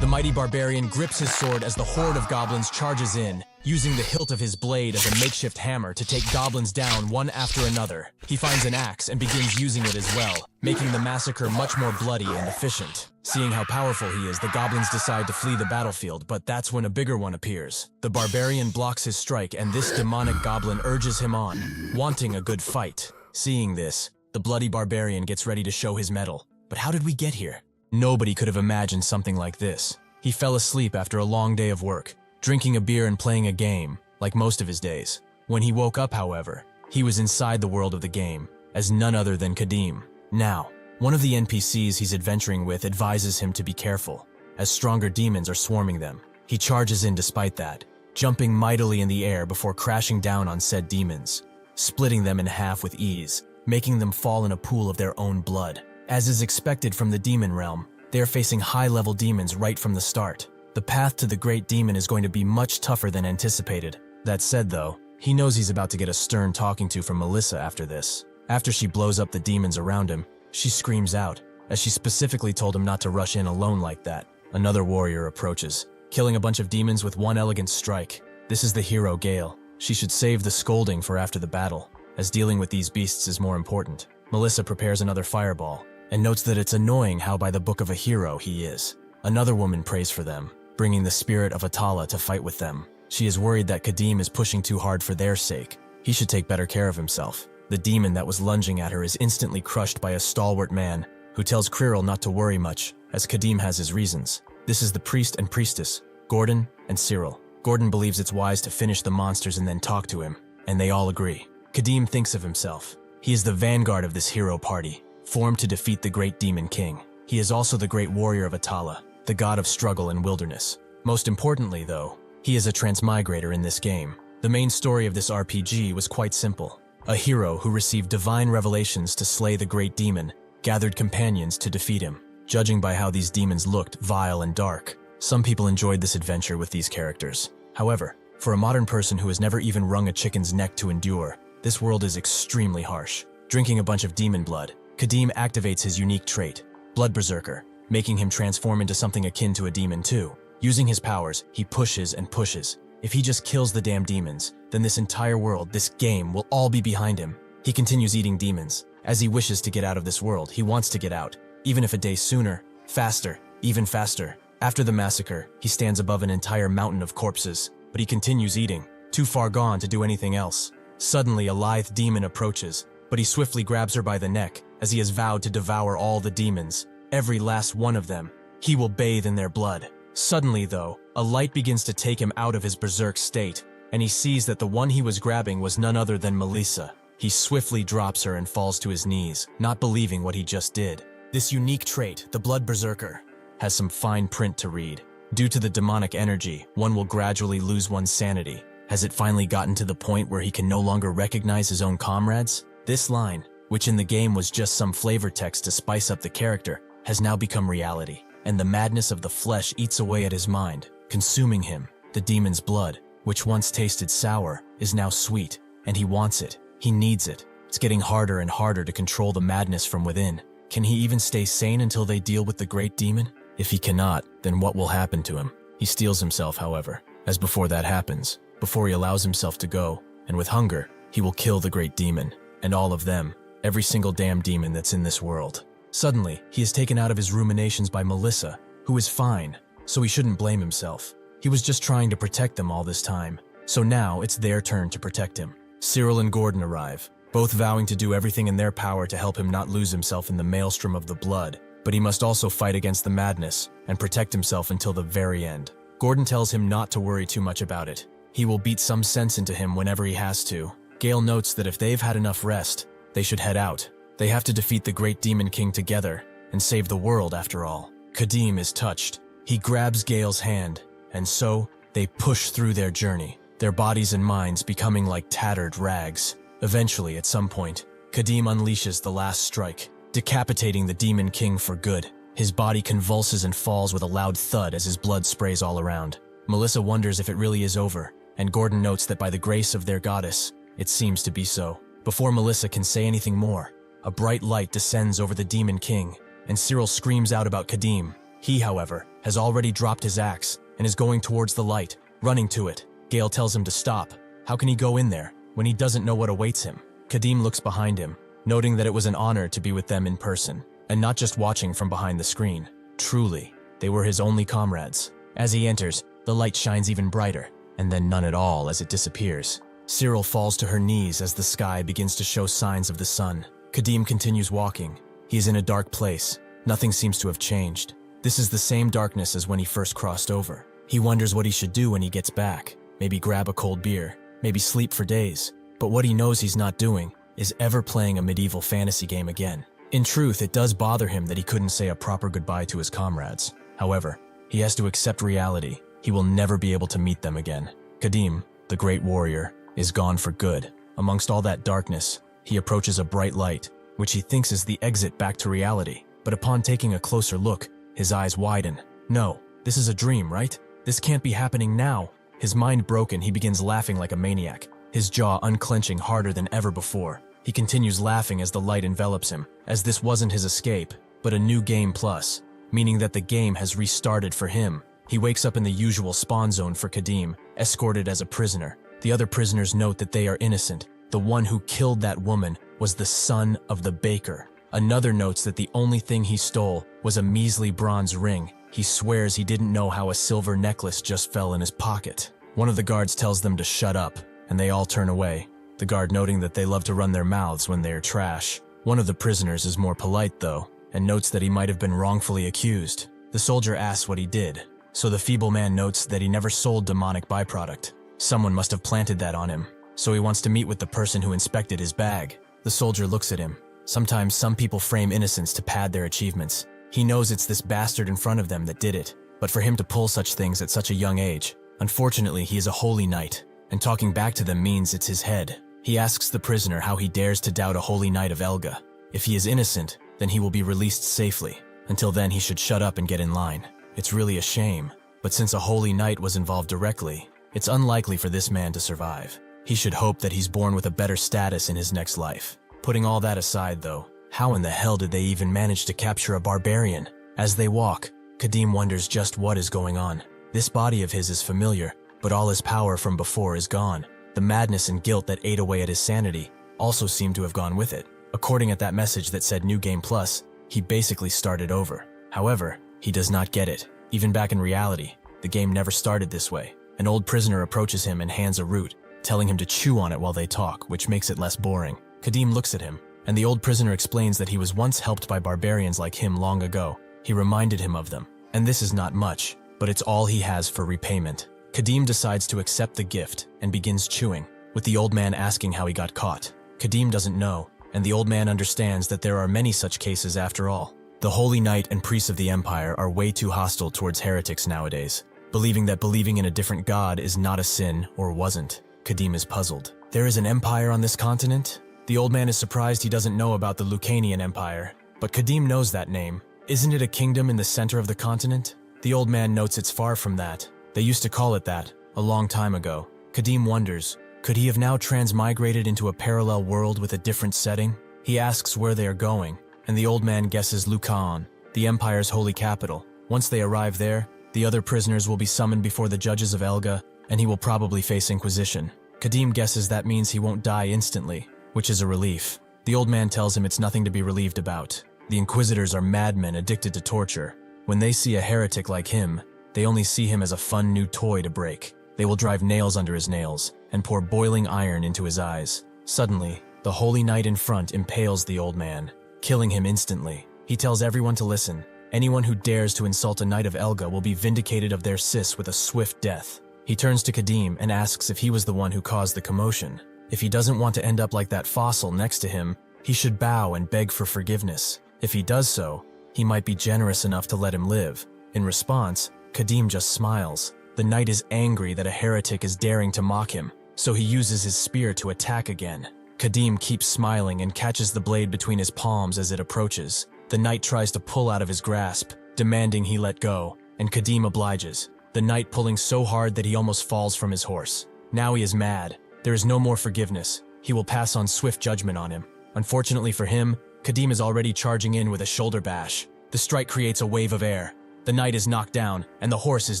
The mighty barbarian grips his sword as the horde of goblins charges in, using the hilt of his blade as a makeshift hammer to take goblins down one after another. He finds an axe and begins using it as well, making the massacre much more bloody and efficient. Seeing how powerful he is, the goblins decide to flee the battlefield, but that's when a bigger one appears. The barbarian blocks his strike, and this demonic goblin urges him on, wanting a good fight. Seeing this, the bloody barbarian gets ready to show his mettle. But how did we get here? Nobody could have imagined something like this. He fell asleep after a long day of work, drinking a beer and playing a game, like most of his days. When he woke up, however, he was inside the world of the game, as none other than Khadim. Now, one of the NPCs he's adventuring with advises him to be careful, as stronger demons are swarming them. He charges in despite that, jumping mightily in the air before crashing down on said demons, splitting them in half with ease, making them fall in a pool of their own blood. As is expected from the demon realm, they are facing high-level demons right from the start. The path to the great demon is going to be much tougher than anticipated. That said though, he knows he's about to get a stern talking to from Melissa after this. After she blows up the demons around him, she screams out, as she specifically told him not to rush in alone like that. Another warrior approaches, killing a bunch of demons with one elegant strike. This is the hero Gale. She should save the scolding for after the battle, as dealing with these beasts is more important. Melissa prepares another fireball, and notes that it's annoying how by the book of a hero he is. Another woman prays for them, bringing the spirit of Atala to fight with them. She is worried that Khadim is pushing too hard for their sake. He should take better care of himself. The demon that was lunging at her is instantly crushed by a stalwart man, who tells Kyril not to worry much, as Khadim has his reasons. This is the priest and priestess, Gordon and Cyril. Gordon believes it's wise to finish the monsters and then talk to him, and they all agree. Khadim thinks of himself. He is the vanguard of this hero party, formed to defeat the great demon king. He is also the great warrior of Atala, the god of struggle and wilderness. Most importantly though, he is a transmigrator in this game. The main story of this RPG was quite simple. A hero who received divine revelations to slay the great demon, gathered companions to defeat him. Judging by how these demons looked vile and dark, some people enjoyed this adventure with these characters. However, for a modern person who has never even wrung a chicken's neck to endure, this world is extremely harsh. Drinking a bunch of demon blood, Khadim activates his unique trait, Blood Berserker, making him transform into something akin to a demon too. Using his powers, he pushes and pushes. If he just kills the damn demons, then this entire world, this game, will all be behind him. He continues eating demons. As he wishes to get out of this world, he wants to get out, even if a day sooner, faster, even faster. After the massacre, he stands above an entire mountain of corpses, but he continues eating, too far gone to do anything else. Suddenly, a lithe demon approaches, but he swiftly grabs her by the neck, as he has vowed to devour all the demons, every last one of them. He will bathe in their blood. Suddenly, though, a light begins to take him out of his berserk state, and he sees that the one he was grabbing was none other than Melissa. He swiftly drops her and falls to his knees, not believing what he just did. This unique trait, the Blood Berserker, has some fine print to read. Due to the demonic energy, one will gradually lose one's sanity. Has it finally gotten to the point where he can no longer recognize his own comrades? This line, which in the game was just some flavor text to spice up the character, has now become reality, and the madness of the flesh eats away at his mind, consuming him. The demon's blood, which once tasted sour, is now sweet, and he wants it. He needs it. It's getting harder and harder to control the madness from within. Can he even stay sane until they deal with the great demon? If he cannot, then what will happen to him? He steels himself, however, as before that happens, before he allows himself to go, and with hunger, he will kill the great demon, and all of them, every single damn demon that's in this world. Suddenly, he is taken out of his ruminations by Melissa, who is fine, so he shouldn't blame himself. He was just trying to protect them all this time, so now it's their turn to protect him. Cyril and Gordon arrive, both vowing to do everything in their power to help him not lose himself in the maelstrom of the blood, but he must also fight against the madness and protect himself until the very end. Gordon tells him not to worry too much about it. He will beat some sense into him whenever he has to. Gale notes that if they've had enough rest, they should head out. They have to defeat the great demon king together and save the world after all. Khadim is touched. He grabs Gale's hand, and so they push through their journey, their bodies and minds becoming like tattered rags. Eventually, at some point, Khadim unleashes the last strike, decapitating the demon king for good. His body convulses and falls with a loud thud as his blood sprays all around. Melissa wonders if it really is over, and Gordon notes that by the grace of their goddess, it seems to be so. Before Melissa can say anything more, a bright light descends over the demon king, and Cyril screams out about Khadim. He, however, has already dropped his axe and is going towards the light, running to it. Gale tells him to stop. How can he go in there when he doesn't know what awaits him? Khadim looks behind him, noting that it was an honor to be with them in person, and not just watching from behind the screen. Truly, they were his only comrades. As he enters, the light shines even brighter, and then none at all as it disappears. Cyril falls to her knees as the sky begins to show signs of the sun. Khadim continues walking. He is in a dark place. Nothing seems to have changed. This is the same darkness as when he first crossed over. He wonders what he should do when he gets back. Maybe grab a cold beer, maybe sleep for days. But what he knows he's not doing is ever playing a medieval fantasy game again. In truth, it does bother him that he couldn't say a proper goodbye to his comrades. However, he has to accept reality. He will never be able to meet them again. Khadim, the great warrior, is gone for good. Amongst all that darkness, he approaches a bright light, which he thinks is the exit back to reality. But upon taking a closer look, his eyes widen. No, this is a dream, right? This can't be happening now. His mind broken, he begins laughing like a maniac, his jaw unclenching harder than ever before. He continues laughing as the light envelops him, as this wasn't his escape, but a new game plus, meaning that the game has restarted for him. He wakes up in the usual spawn zone for Khadim, escorted as a prisoner. The other prisoners note that they are innocent. The one who killed that woman was the son of the baker. Another notes that the only thing he stole was a measly bronze ring. He swears he didn't know how a silver necklace just fell in his pocket. One of the guards tells them to shut up, and they all turn away, the guard noting that they love to run their mouths when they are trash. One of the prisoners is more polite, though, and notes that he might have been wrongfully accused. The soldier asks what he did, so the feeble man notes that he never sold demonic byproduct. Someone must have planted that on him, so he wants to meet with the person who inspected his bag. The soldier looks at him. Sometimes some people frame innocence to pad their achievements. He knows it's this bastard in front of them that did it, but for him to pull such things at such a young age, unfortunately he is a holy knight, and talking back to them means it's his head. He asks the prisoner how he dares to doubt a holy knight of Elga. If he is innocent, then he will be released safely. Until then he should shut up and get in line. It's really a shame, but since a holy knight was involved directly, it's unlikely for this man to survive. He should hope that he's born with a better status in his next life. Putting all that aside though, how in the hell did they even manage to capture a barbarian? As they walk, Khadim wonders just what is going on. This body of his is familiar, but all his power from before is gone. The madness and guilt that ate away at his sanity also seem to have gone with it. According at that message that said New Game Plus, he basically started over. However, he does not get it. Even back in reality, the game never started this way. An old prisoner approaches him and hands a root, telling him to chew on it while they talk, which makes it less boring. Khadim looks at him, and the old prisoner explains that he was once helped by barbarians like him long ago. He reminded him of them, and this is not much, but it's all he has for repayment. Khadim decides to accept the gift and begins chewing, with the old man asking how he got caught. Khadim doesn't know, and the old man understands that there are many such cases after all. The Holy Knight and priests of the Empire are way too hostile towards heretics nowadays, believing that believing in a different god is not a sin or wasn't. Khadim is puzzled. There is an empire on this continent? The old man is surprised he doesn't know about the Lucanian Empire, but Khadim knows that name. Isn't it a kingdom in the center of the continent? The old man notes it's far from that. They used to call it that, a long time ago. Khadim wonders, could he have now transmigrated into a parallel world with a different setting? He asks where they are going, and the old man guesses Lucan, the Empire's holy capital. Once they arrive there, the other prisoners will be summoned before the judges of Elga, and he will probably face Inquisition. Khadim guesses that means he won't die instantly, which is a relief. The old man tells him it's nothing to be relieved about. The Inquisitors are madmen addicted to torture. When they see a heretic like him, they only see him as a fun new toy to break. They will drive nails under his nails and pour boiling iron into his eyes. Suddenly, the holy knight in front impales the old man, killing him instantly. He tells everyone to listen. Anyone who dares to insult a knight of Elga will be vindicated of their sis with a swift death. He turns to Khadim and asks if he was the one who caused the commotion. If he doesn't want to end up like that fossil next to him, he should bow and beg for forgiveness. If he does so, he might be generous enough to let him live. In response, Khadim just smiles. The knight is angry that a heretic is daring to mock him, so he uses his spear to attack again. Khadim keeps smiling and catches the blade between his palms as it approaches. The knight tries to pull out of his grasp, demanding he let go, and Khadim obliges, the knight pulling so hard that he almost falls from his horse. Now he is mad. There is no more forgiveness. He will pass on swift judgment on him. Unfortunately for him, Khadim is already charging in with a shoulder bash. The strike creates a wave of air. The knight is knocked down, and the horse is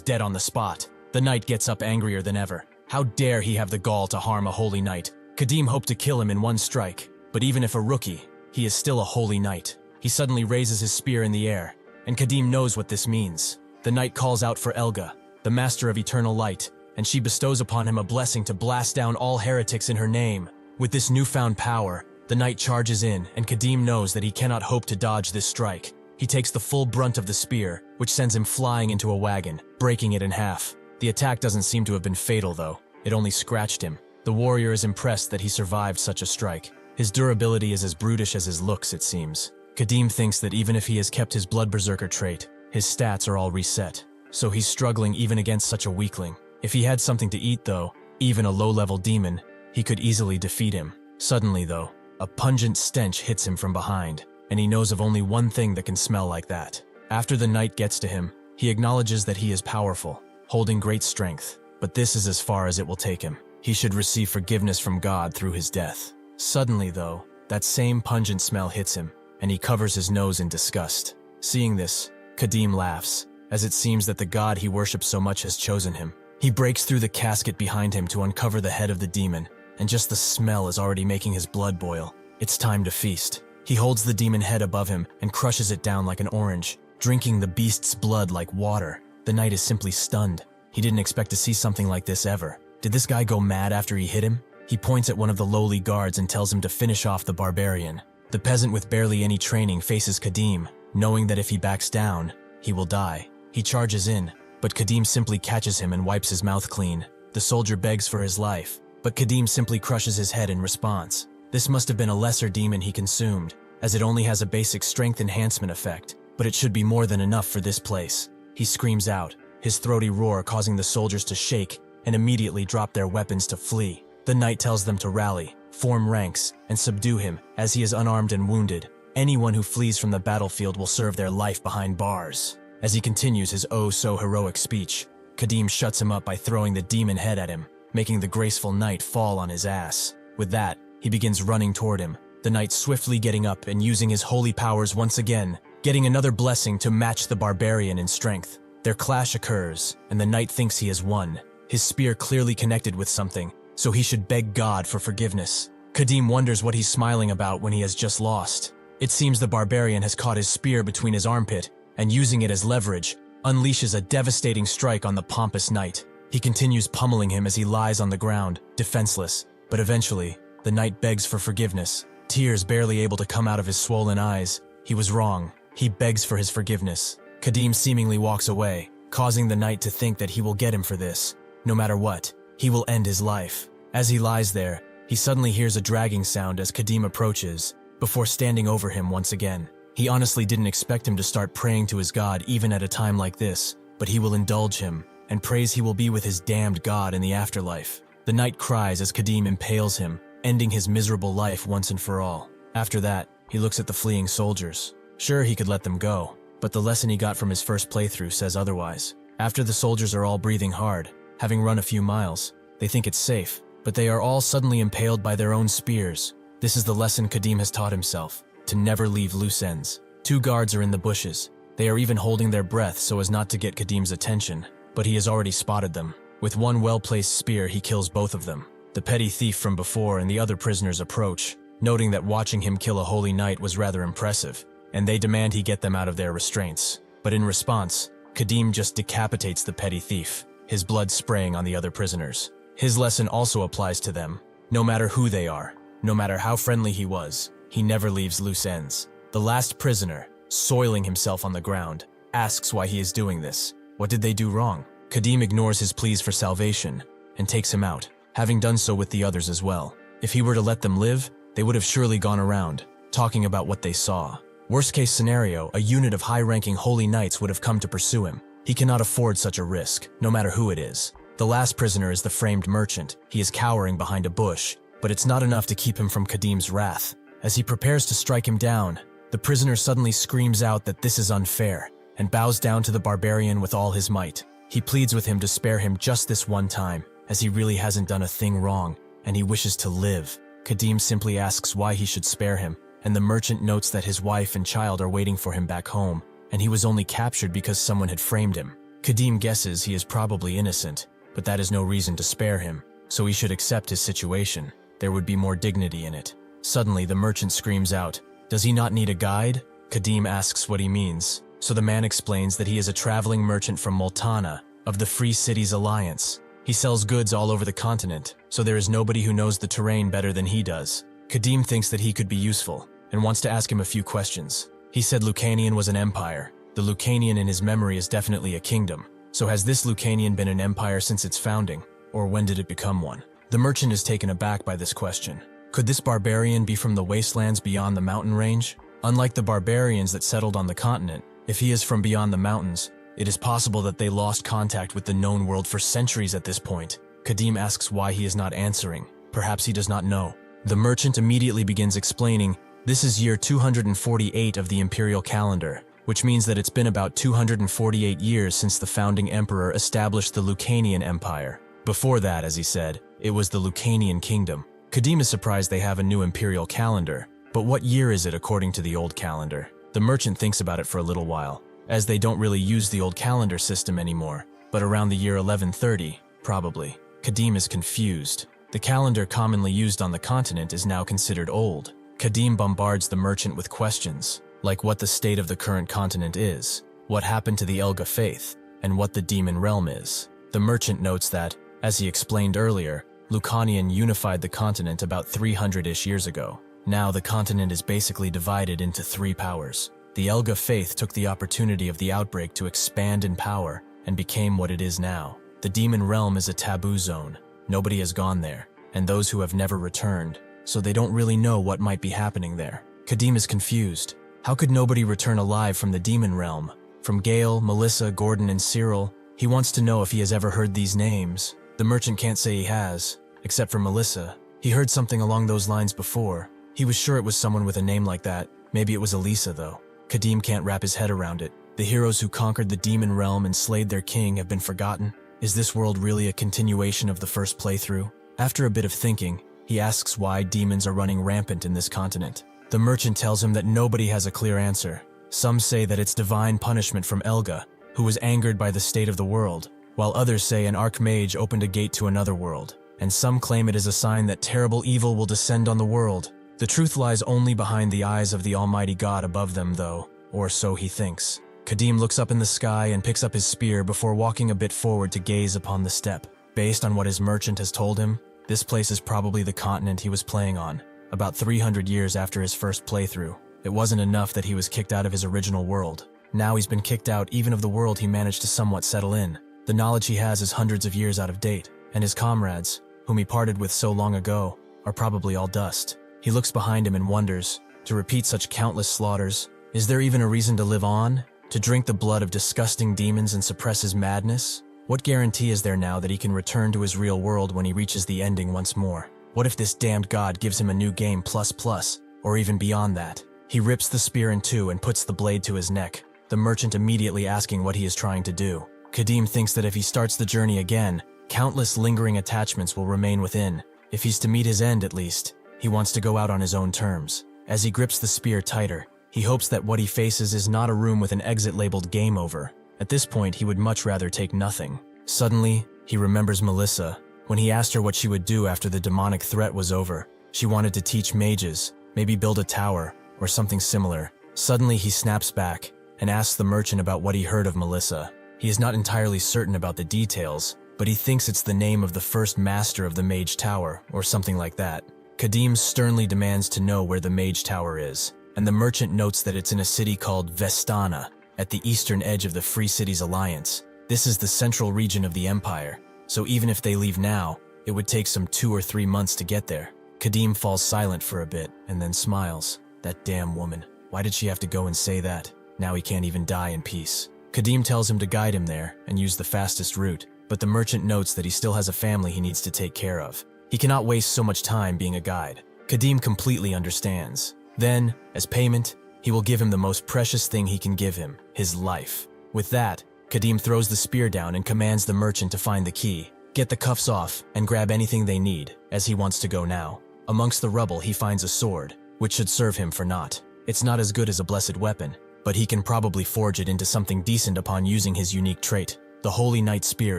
dead on the spot. The knight gets up angrier than ever. How dare he have the gall to harm a holy knight? Khadim hoped to kill him in one strike, but even if a rookie, he is still a holy knight. He suddenly raises his spear in the air, and Khadim knows what this means. The knight calls out for Elga, the master of eternal light, and she bestows upon him a blessing to blast down all heretics in her name. With this newfound power, the knight charges in, and Khadim knows that he cannot hope to dodge this strike. He takes the full brunt of the spear, which sends him flying into a wagon, breaking it in half. The attack doesn't seem to have been fatal though, it only scratched him. The warrior is impressed that he survived such a strike. His durability is as brutish as his looks, it seems. Khadim thinks that even if he has kept his blood berserker trait, his stats are all reset. So he's struggling even against such a weakling. If he had something to eat though, even a low-level demon, he could easily defeat him. Suddenly though, a pungent stench hits him from behind, and he knows of only one thing that can smell like that. After the knight gets to him, he acknowledges that he is powerful, holding great strength, but this is as far as it will take him. He should receive forgiveness from God through his death. Suddenly though, that same pungent smell hits him, and he covers his nose in disgust. Seeing this, Khadim laughs, as it seems that the god he worships so much has chosen him. He breaks through the casket behind him to uncover the head of the demon, and just the smell is already making his blood boil. It's time to feast. He holds the demon head above him and crushes it down like an orange, drinking the beast's blood like water. The knight is simply stunned. He didn't expect to see something like this ever. Did this guy go mad after he hit him? He points at one of the lowly guards and tells him to finish off the barbarian. The peasant with barely any training faces Khadim, knowing that if he backs down, he will die. He charges in, but Khadim simply catches him and wipes his mouth clean. The soldier begs for his life, but Khadim simply crushes his head in response. This must have been a lesser demon he consumed, as it only has a basic strength enhancement effect, but it should be more than enough for this place. He screams out, his throaty roar causing the soldiers to shake and immediately drop their weapons to flee. The knight tells them to rally, form ranks, and subdue him, as he is unarmed and wounded. Anyone who flees from the battlefield will serve their life behind bars. As he continues his oh-so-heroic speech, Khadim shuts him up by throwing the demon head at him, making the graceful knight fall on his ass. With that, he begins running toward him, the knight swiftly getting up and using his holy powers once again, getting another blessing to match the barbarian in strength. Their clash occurs, and the knight thinks he has won. His spear clearly connected with something, so he should beg God for forgiveness. Khadim wonders what he's smiling about when he has just lost. It seems the barbarian has caught his spear between his armpit, and using it as leverage, unleashes a devastating strike on the pompous knight. He continues pummeling him as he lies on the ground, defenseless, but eventually, the knight begs for forgiveness, tears barely able to come out of his swollen eyes. He was wrong. He begs for his forgiveness. Khadim seemingly walks away, causing the knight to think that he will get him for this. No matter what, he will end his life. As he lies there, he suddenly hears a dragging sound as Khadim approaches, before standing over him once again. He honestly didn't expect him to start praying to his god even at a time like this, but he will indulge him, and prays he will be with his damned god in the afterlife. The knight cries as Khadim impales him, ending his miserable life once and for all. After that, he looks at the fleeing soldiers. Sure, he could let them go, but the lesson he got from his first playthrough says otherwise. After the soldiers are all breathing hard, having run a few miles, they think it's safe, but they are all suddenly impaled by their own spears. This is the lesson Khadim has taught himself, to never leave loose ends. 2 guards are in the bushes. They are even holding their breath so as not to get Khadim's attention, but he has already spotted them. With one well-placed spear, he kills both of them. The petty thief from before and the other prisoners approach, noting that watching him kill a holy knight was rather impressive, and they demand he get them out of their restraints. But in response, Khadim just decapitates the petty thief, his blood spraying on the other prisoners. His lesson also applies to them. No matter who they are, no matter how friendly he was, he never leaves loose ends. The last prisoner, soiling himself on the ground, asks why he is doing this. What did they do wrong? Khadim ignores his pleas for salvation and takes him out, having done so with the others as well. If he were to let them live, they would have surely gone around, talking about what they saw. Worst case scenario, a unit of high-ranking holy knights would have come to pursue him. He cannot afford such a risk, no matter who it is. The last prisoner is the framed merchant. He is cowering behind a bush, but it's not enough to keep him from Khadim's wrath. As he prepares to strike him down, the prisoner suddenly screams out that this is unfair, and bows down to the barbarian with all his might. He pleads with him to spare him just this one time, as he really hasn't done a thing wrong, and he wishes to live. Khadim simply asks why he should spare him, and the merchant notes that his wife and child are waiting for him back home, and he was only captured because someone had framed him. Khadim guesses he is probably innocent, but that is no reason to spare him, so he should accept his situation. There would be more dignity in it. Suddenly, the merchant screams out, "Does he not need a guide?" Khadim asks what he means, so the man explains that he is a traveling merchant from Multana, of the Free Cities Alliance. He sells goods all over the continent, so there is nobody who knows the terrain better than he does. Khadim thinks that he could be useful, and wants to ask him a few questions. He said Lucanian was an empire. The Lucanian in his memory is definitely a kingdom. So has this Lucanian been an empire since its founding, or when did it become one? The merchant is taken aback by this question. Could this barbarian be from the wastelands beyond the mountain range? Unlike the barbarians that settled on the continent, if he is from beyond the mountains, it is possible that they lost contact with the known world for centuries at this point. Khadim asks why he is not answering. Perhaps he does not know. The merchant immediately begins explaining, this is year 248 of the imperial calendar, which means that it's been about 248 years since the founding emperor established the Lucanian Empire. Before that, as he said, it was the Lucanian Kingdom. Khadim is surprised they have a new imperial calendar, but what year is it according to the old calendar? The merchant thinks about it for a little while, as they don't really use the old calendar system anymore, but around the year 1130, probably. Khadim is confused. The calendar commonly used on the continent is now considered old. Khadim bombards the merchant with questions, like what the state of the current continent is, what happened to the Elga faith, and what the demon realm is. The merchant notes that, as he explained earlier, Lucanian unified the continent about 300-ish years ago. Now the continent is basically divided into three powers. The Elga faith took the opportunity of the outbreak to expand in power and became what it is now. The demon realm is a taboo zone. Nobody has gone there, and those who have never returned, so they don't really know what might be happening there. Khadim is confused. How could nobody return alive from the demon realm? From Gale, Melissa, Gordon, and Cyril, he wants to know if he has ever heard these names. The merchant can't say he has, except for Melissa. He heard something along those lines before. He was sure it was someone with a name like that. Maybe it was Elisa, though. Khadim can't wrap his head around it. The heroes who conquered the demon realm and slayed their king have been forgotten. Is this world really a continuation of the first playthrough? After a bit of thinking, he asks why demons are running rampant in this continent. The merchant tells him that nobody has a clear answer. Some say that it's divine punishment from Elga, who was angered by the state of the world, while others say an archmage opened a gate to another world, and some claim it is a sign that terrible evil will descend on the world. The truth lies only behind the eyes of the Almighty God above them, though, or so he thinks. Khadim looks up in the sky and picks up his spear before walking a bit forward to gaze upon the steppe. Based on what his merchant has told him, this place is probably the continent he was playing on, about 300 years after his first playthrough. It wasn't enough that he was kicked out of his original world. Now he's been kicked out even of the world he managed to somewhat settle in. The knowledge he has is hundreds of years out of date, and his comrades, whom he parted with so long ago, are probably all dust. He looks behind him and wonders, to repeat such countless slaughters, is there even a reason to live on? To drink the blood of disgusting demons and suppress his madness? What guarantee is there now that he can return to his real world when he reaches the ending once more? What if this damned god gives him a new game plus, or even beyond that? He rips the spear in two and puts the blade to his neck, the merchant immediately asking what he is trying to do. Khadim thinks that if he starts the journey again, countless lingering attachments will remain within. If he's to meet his end at least, he wants to go out on his own terms. As he grips the spear tighter, he hopes that what he faces is not a room with an exit labeled game over. At this point, he would much rather take nothing. Suddenly, he remembers Melissa. When he asked her what she would do after the demonic threat was over, she wanted to teach mages, maybe build a tower, or something similar. Suddenly, he snaps back and asks the merchant about what he heard of Melissa. He is not entirely certain about the details, but he thinks it's the name of the first master of the Mage Tower, or something like that. Khadim sternly demands to know where the Mage Tower is, and the merchant notes that it's in a city called Vestana, at the eastern edge of the Free Cities Alliance. This is the central region of the Empire, so even if they leave now, it would take some 2 or 3 months to get there. Khadim falls silent for a bit, and then smiles. That damn woman. Why did she have to go and say that? Now he can't even die in peace. Khadim tells him to guide him there and use the fastest route, but the merchant notes that he still has a family he needs to take care of. He cannot waste so much time being a guide. Khadim completely understands. Then, as payment, he will give him the most precious thing he can give him, his life. With that, Khadim throws the spear down and commands the merchant to find the key, get the cuffs off, and grab anything they need, as he wants to go now. Amongst the rubble, he finds a sword, which should serve him for naught. It's not as good as a blessed weapon, but he can probably forge it into something decent upon using his unique trait. The Holy Knight spear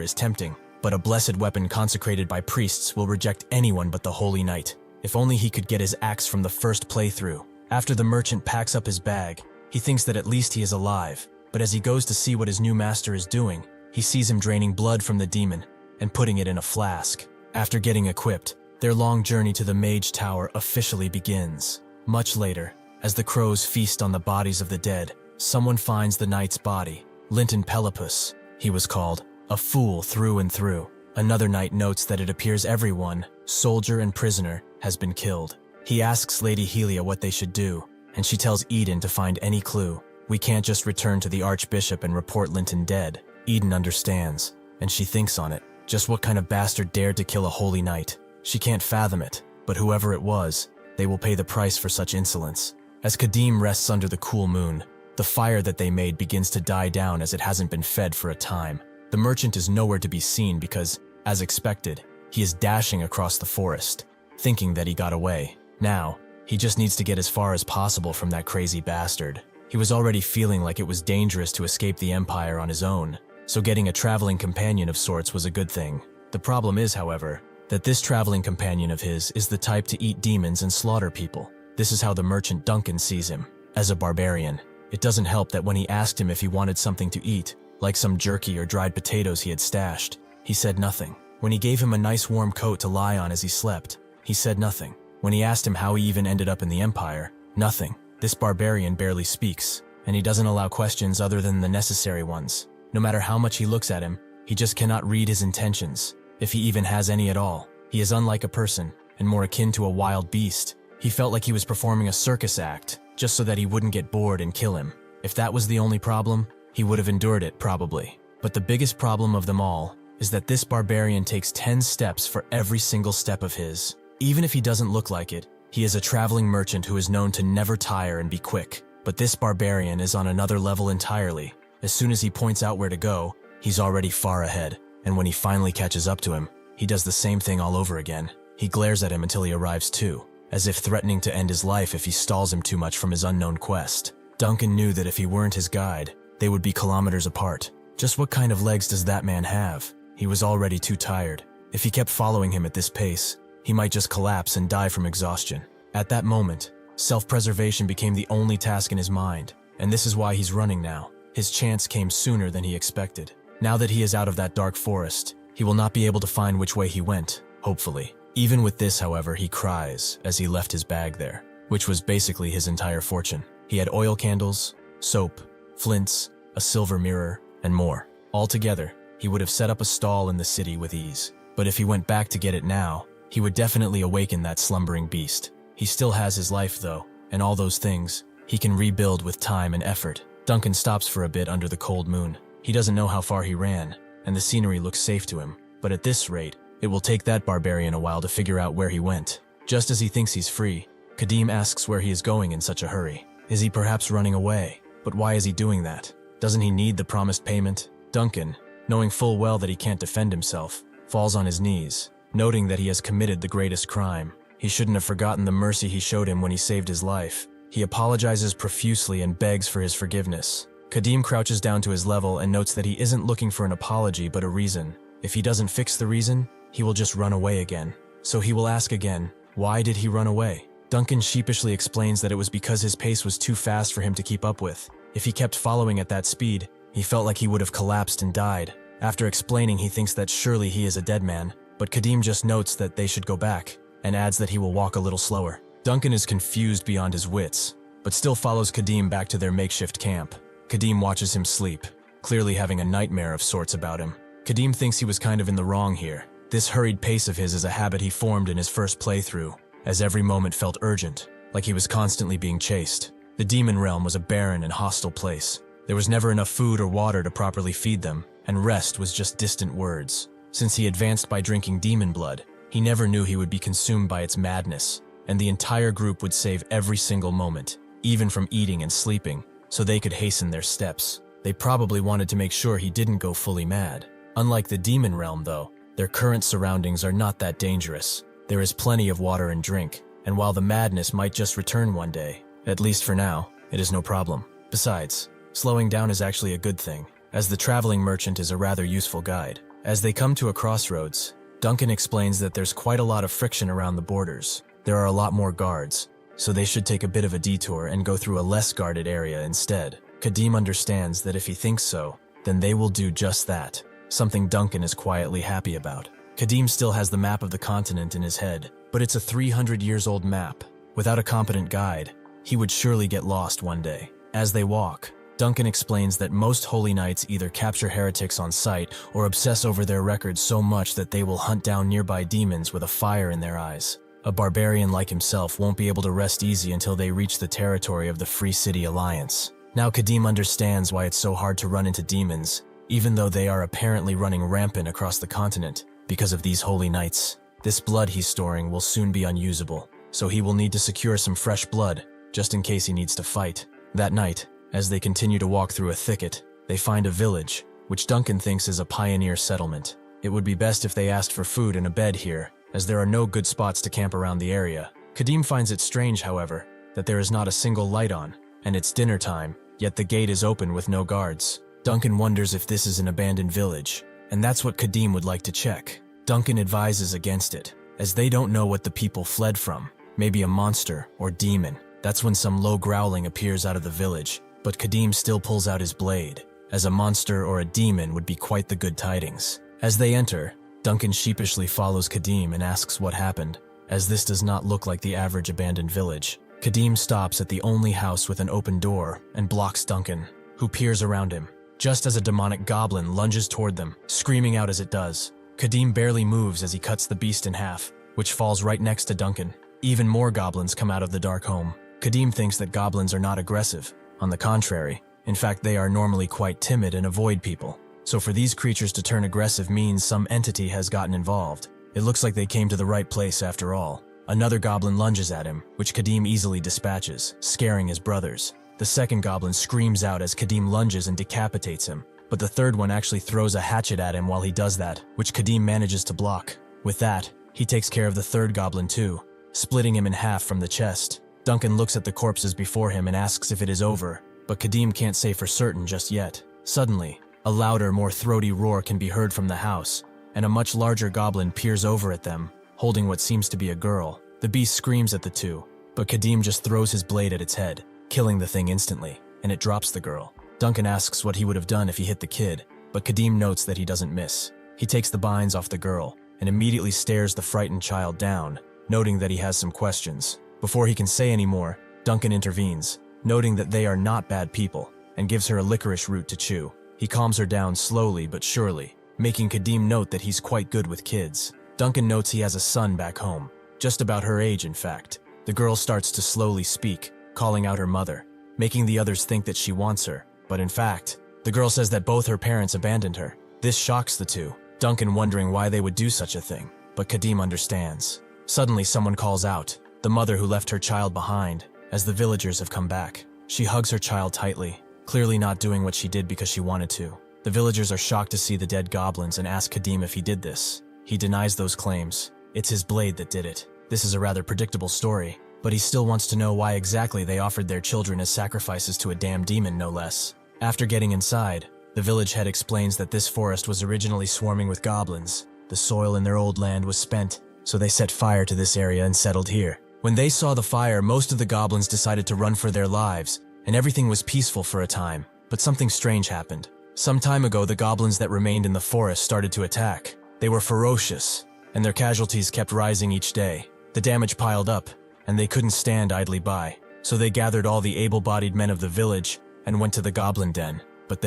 is tempting, but a blessed weapon consecrated by priests will reject anyone but the Holy Knight. If only he could get his axe from the first playthrough. After the merchant packs up his bag, he thinks that at least he is alive, but as he goes to see what his new master is doing, he sees him draining blood from the demon and putting it in a flask. After getting equipped, their long journey to the Mage Tower officially begins. Much later, as the crows feast on the bodies of the dead, someone finds the knight's body. Linton Pelopus, he was called, a fool through and through. Another knight notes that it appears everyone, soldier and prisoner, has been killed. He asks Lady Helia what they should do, and she tells Eden to find any clue. We can't just return to the Archbishop and report Linton dead. Eden understands, and she thinks on it. Just what kind of bastard dared to kill a holy knight? She can't fathom it, but whoever it was, they will pay the price for such insolence. As Khadim rests under the cool moon, the fire that they made begins to die down as it hasn't been fed for a time. The merchant is nowhere to be seen because, as expected, he is dashing across the forest, thinking that he got away. Now, he just needs to get as far as possible from that crazy bastard. He was already feeling like it was dangerous to escape the Empire on his own, so getting a traveling companion of sorts was a good thing. The problem is, however, that this traveling companion of his is the type to eat demons and slaughter people. This is how the merchant Duncan sees him, as a barbarian. It doesn't help that when he asked him if he wanted something to eat, like some jerky or dried potatoes he had stashed, he said nothing. When he gave him a nice warm coat to lie on as he slept, he said nothing. When he asked him how he even ended up in the Empire, nothing. This barbarian barely speaks, and he doesn't allow questions other than the necessary ones. No matter how much he looks at him, he just cannot read his intentions, if he even has any at all. He is unlike a person, and more akin to a wild beast. He felt like he was performing a circus act, just so that he wouldn't get bored and kill him. If that was the only problem, he would have endured it, probably. But the biggest problem of them all is that this barbarian takes 10 steps for every single step of his. Even if he doesn't look like it, he is a traveling merchant who is known to never tire and be quick. But this barbarian is on another level entirely. As soon as he points out where to go, he's already far ahead. And when he finally catches up to him, he does the same thing all over again. He glares at him until he arrives too, as if threatening to end his life if he stalls him too much from his unknown quest. Duncan knew that if he weren't his guide, they would be kilometers apart. Just what kind of legs does that man have? He was already too tired. If he kept following him at this pace, he might just collapse and die from exhaustion. At that moment, self-preservation became the only task in his mind, and this is why he's running now. His chance came sooner than he expected. Now that he is out of that dark forest, he will not be able to find which way he went, hopefully. Even with this, however, he cries as he left his bag there, which was basically his entire fortune. He had oil candles, soap, flints, a silver mirror, and more. Altogether, he would have set up a stall in the city with ease. But if he went back to get it now, he would definitely awaken that slumbering beast. He still has his life, though, and all those things he can rebuild with time and effort. Duncan stops for a bit under the cold moon. He doesn't know how far he ran, and the scenery looks safe to him. But at this rate, it will take that barbarian a while to figure out where he went. Just as he thinks he's free, Khadim asks where he is going in such a hurry. Is he perhaps running away? But why is he doing that? Doesn't he need the promised payment? Duncan, knowing full well that he can't defend himself, falls on his knees, noting that he has committed the greatest crime. He shouldn't have forgotten the mercy he showed him when he saved his life. He apologizes profusely and begs for his forgiveness. Khadim crouches down to his level and notes that he isn't looking for an apology but a reason. If he doesn't fix the reason, he will just run away again. So he will ask again, why did he run away? Duncan sheepishly explains that it was because his pace was too fast for him to keep up with. If he kept following at that speed, he felt like he would have collapsed and died. After explaining, he thinks that surely he is a dead man, but Khadim just notes that they should go back, and adds that he will walk a little slower. Duncan is confused beyond his wits, but still follows Khadim back to their makeshift camp. Khadim watches him sleep, clearly having a nightmare of sorts about him. Khadim thinks he was kind of in the wrong here. This hurried pace of his is a habit he formed in his first playthrough, as every moment felt urgent, like he was constantly being chased. The demon realm was a barren and hostile place. There was never enough food or water to properly feed them, and rest was just distant words. Since he advanced by drinking demon blood, he never knew he would be consumed by its madness, and the entire group would save every single moment, even from eating and sleeping, so they could hasten their steps. They probably wanted to make sure he didn't go fully mad. Unlike the demon realm, though, their current surroundings are not that dangerous. There is plenty of water and drink, and while the madness might just return one day, at least for now, it is no problem. Besides, slowing down is actually a good thing, as the traveling merchant is a rather useful guide. As they come to a crossroads, Duncan explains that there's quite a lot of friction around the borders. There are a lot more guards, so they should take a bit of a detour and go through a less guarded area instead. Khadim understands that if he thinks so, then they will do just that, something Duncan is quietly happy about. Khadim still has the map of the continent in his head, but it's a 300 years old map. Without a competent guide, he would surely get lost one day. As they walk, Duncan explains that most holy knights either capture heretics on sight or obsess over their records so much that they will hunt down nearby demons with a fire in their eyes. A barbarian like himself won't be able to rest easy until they reach the territory of the Free City Alliance. Now Khadim understands why it's so hard to run into demons, even though they are apparently running rampant across the continent because of these holy knights. This blood he's storing will soon be unusable, so he will need to secure some fresh blood, just in case he needs to fight. That night, as they continue to walk through a thicket, they find a village, which Duncan thinks is a pioneer settlement. It would be best if they asked for food and a bed here, as there are no good spots to camp around the area. Khadim finds it strange, however, that there is not a single light on, and it's dinner time, yet the gate is open with no guards. Duncan wonders if this is an abandoned village, and that's what Khadim would like to check. Duncan advises against it, as they don't know what the people fled from, maybe a monster or demon. That's when some low growling appears out of the village, but Khadim still pulls out his blade, as a monster or a demon would be quite the good tidings. As they enter, Duncan sheepishly follows Khadim and asks what happened, as this does not look like the average abandoned village. Khadim stops at the only house with an open door and blocks Duncan, who peers around him, just as a demonic goblin lunges toward them, screaming out as it does. Khadim barely moves as he cuts the beast in half, which falls right next to Duncan. Even more goblins come out of the dark home. Khadim thinks that goblins are not aggressive. On the contrary, in fact they are normally quite timid and avoid people. So for these creatures to turn aggressive means some entity has gotten involved. It looks like they came to the right place after all. Another goblin lunges at him, which Khadim easily dispatches, scaring his brothers. The second goblin screams out as Khadim lunges and decapitates him, but the third one actually throws a hatchet at him while he does that, which Khadim manages to block. With that, he takes care of the third goblin too, splitting him in half from the chest. Duncan looks at the corpses before him and asks if it is over, but Khadim can't say for certain just yet. Suddenly, a louder, more throaty roar can be heard from the house, and a much larger goblin peers over at them, holding what seems to be a girl. The beast screams at the two, but Khadim just throws his blade at its head, killing the thing instantly, and it drops the girl. Duncan asks what he would have done if he hit the kid, but Khadim notes that he doesn't miss. He takes the binds off the girl, and immediately stares the frightened child down, noting that he has some questions. Before he can say any more, Duncan intervenes, noting that they are not bad people, and gives her a licorice root to chew. He calms her down slowly but surely, making Khadim note that he's quite good with kids. Duncan notes he has a son back home, just about her age in fact. The girl starts to slowly speak, calling out her mother, making the others think that she wants her, but in fact, the girl says that both her parents abandoned her. This shocks the two, Duncan wondering why they would do such a thing, but Khadim understands. Suddenly someone calls out, the mother who left her child behind, as the villagers have come back. She hugs her child tightly, clearly not doing what she did because she wanted to. The villagers are shocked to see the dead goblins and ask Khadim if he did this. He denies those claims. It's his blade that did it. This is a rather predictable story, but he still wants to know why exactly they offered their children as sacrifices to a damn demon, no less. After getting inside, the village head explains that this forest was originally swarming with goblins. The soil in their old land was spent, so they set fire to this area and settled here. When they saw the fire, most of the goblins decided to run for their lives, and everything was peaceful for a time. But something strange happened. Some time ago, the goblins that remained in the forest started to attack. They were ferocious, and their casualties kept rising each day. The damage piled up, and they couldn't stand idly by. So they gathered all the able-bodied men of the village and went to the goblin den. But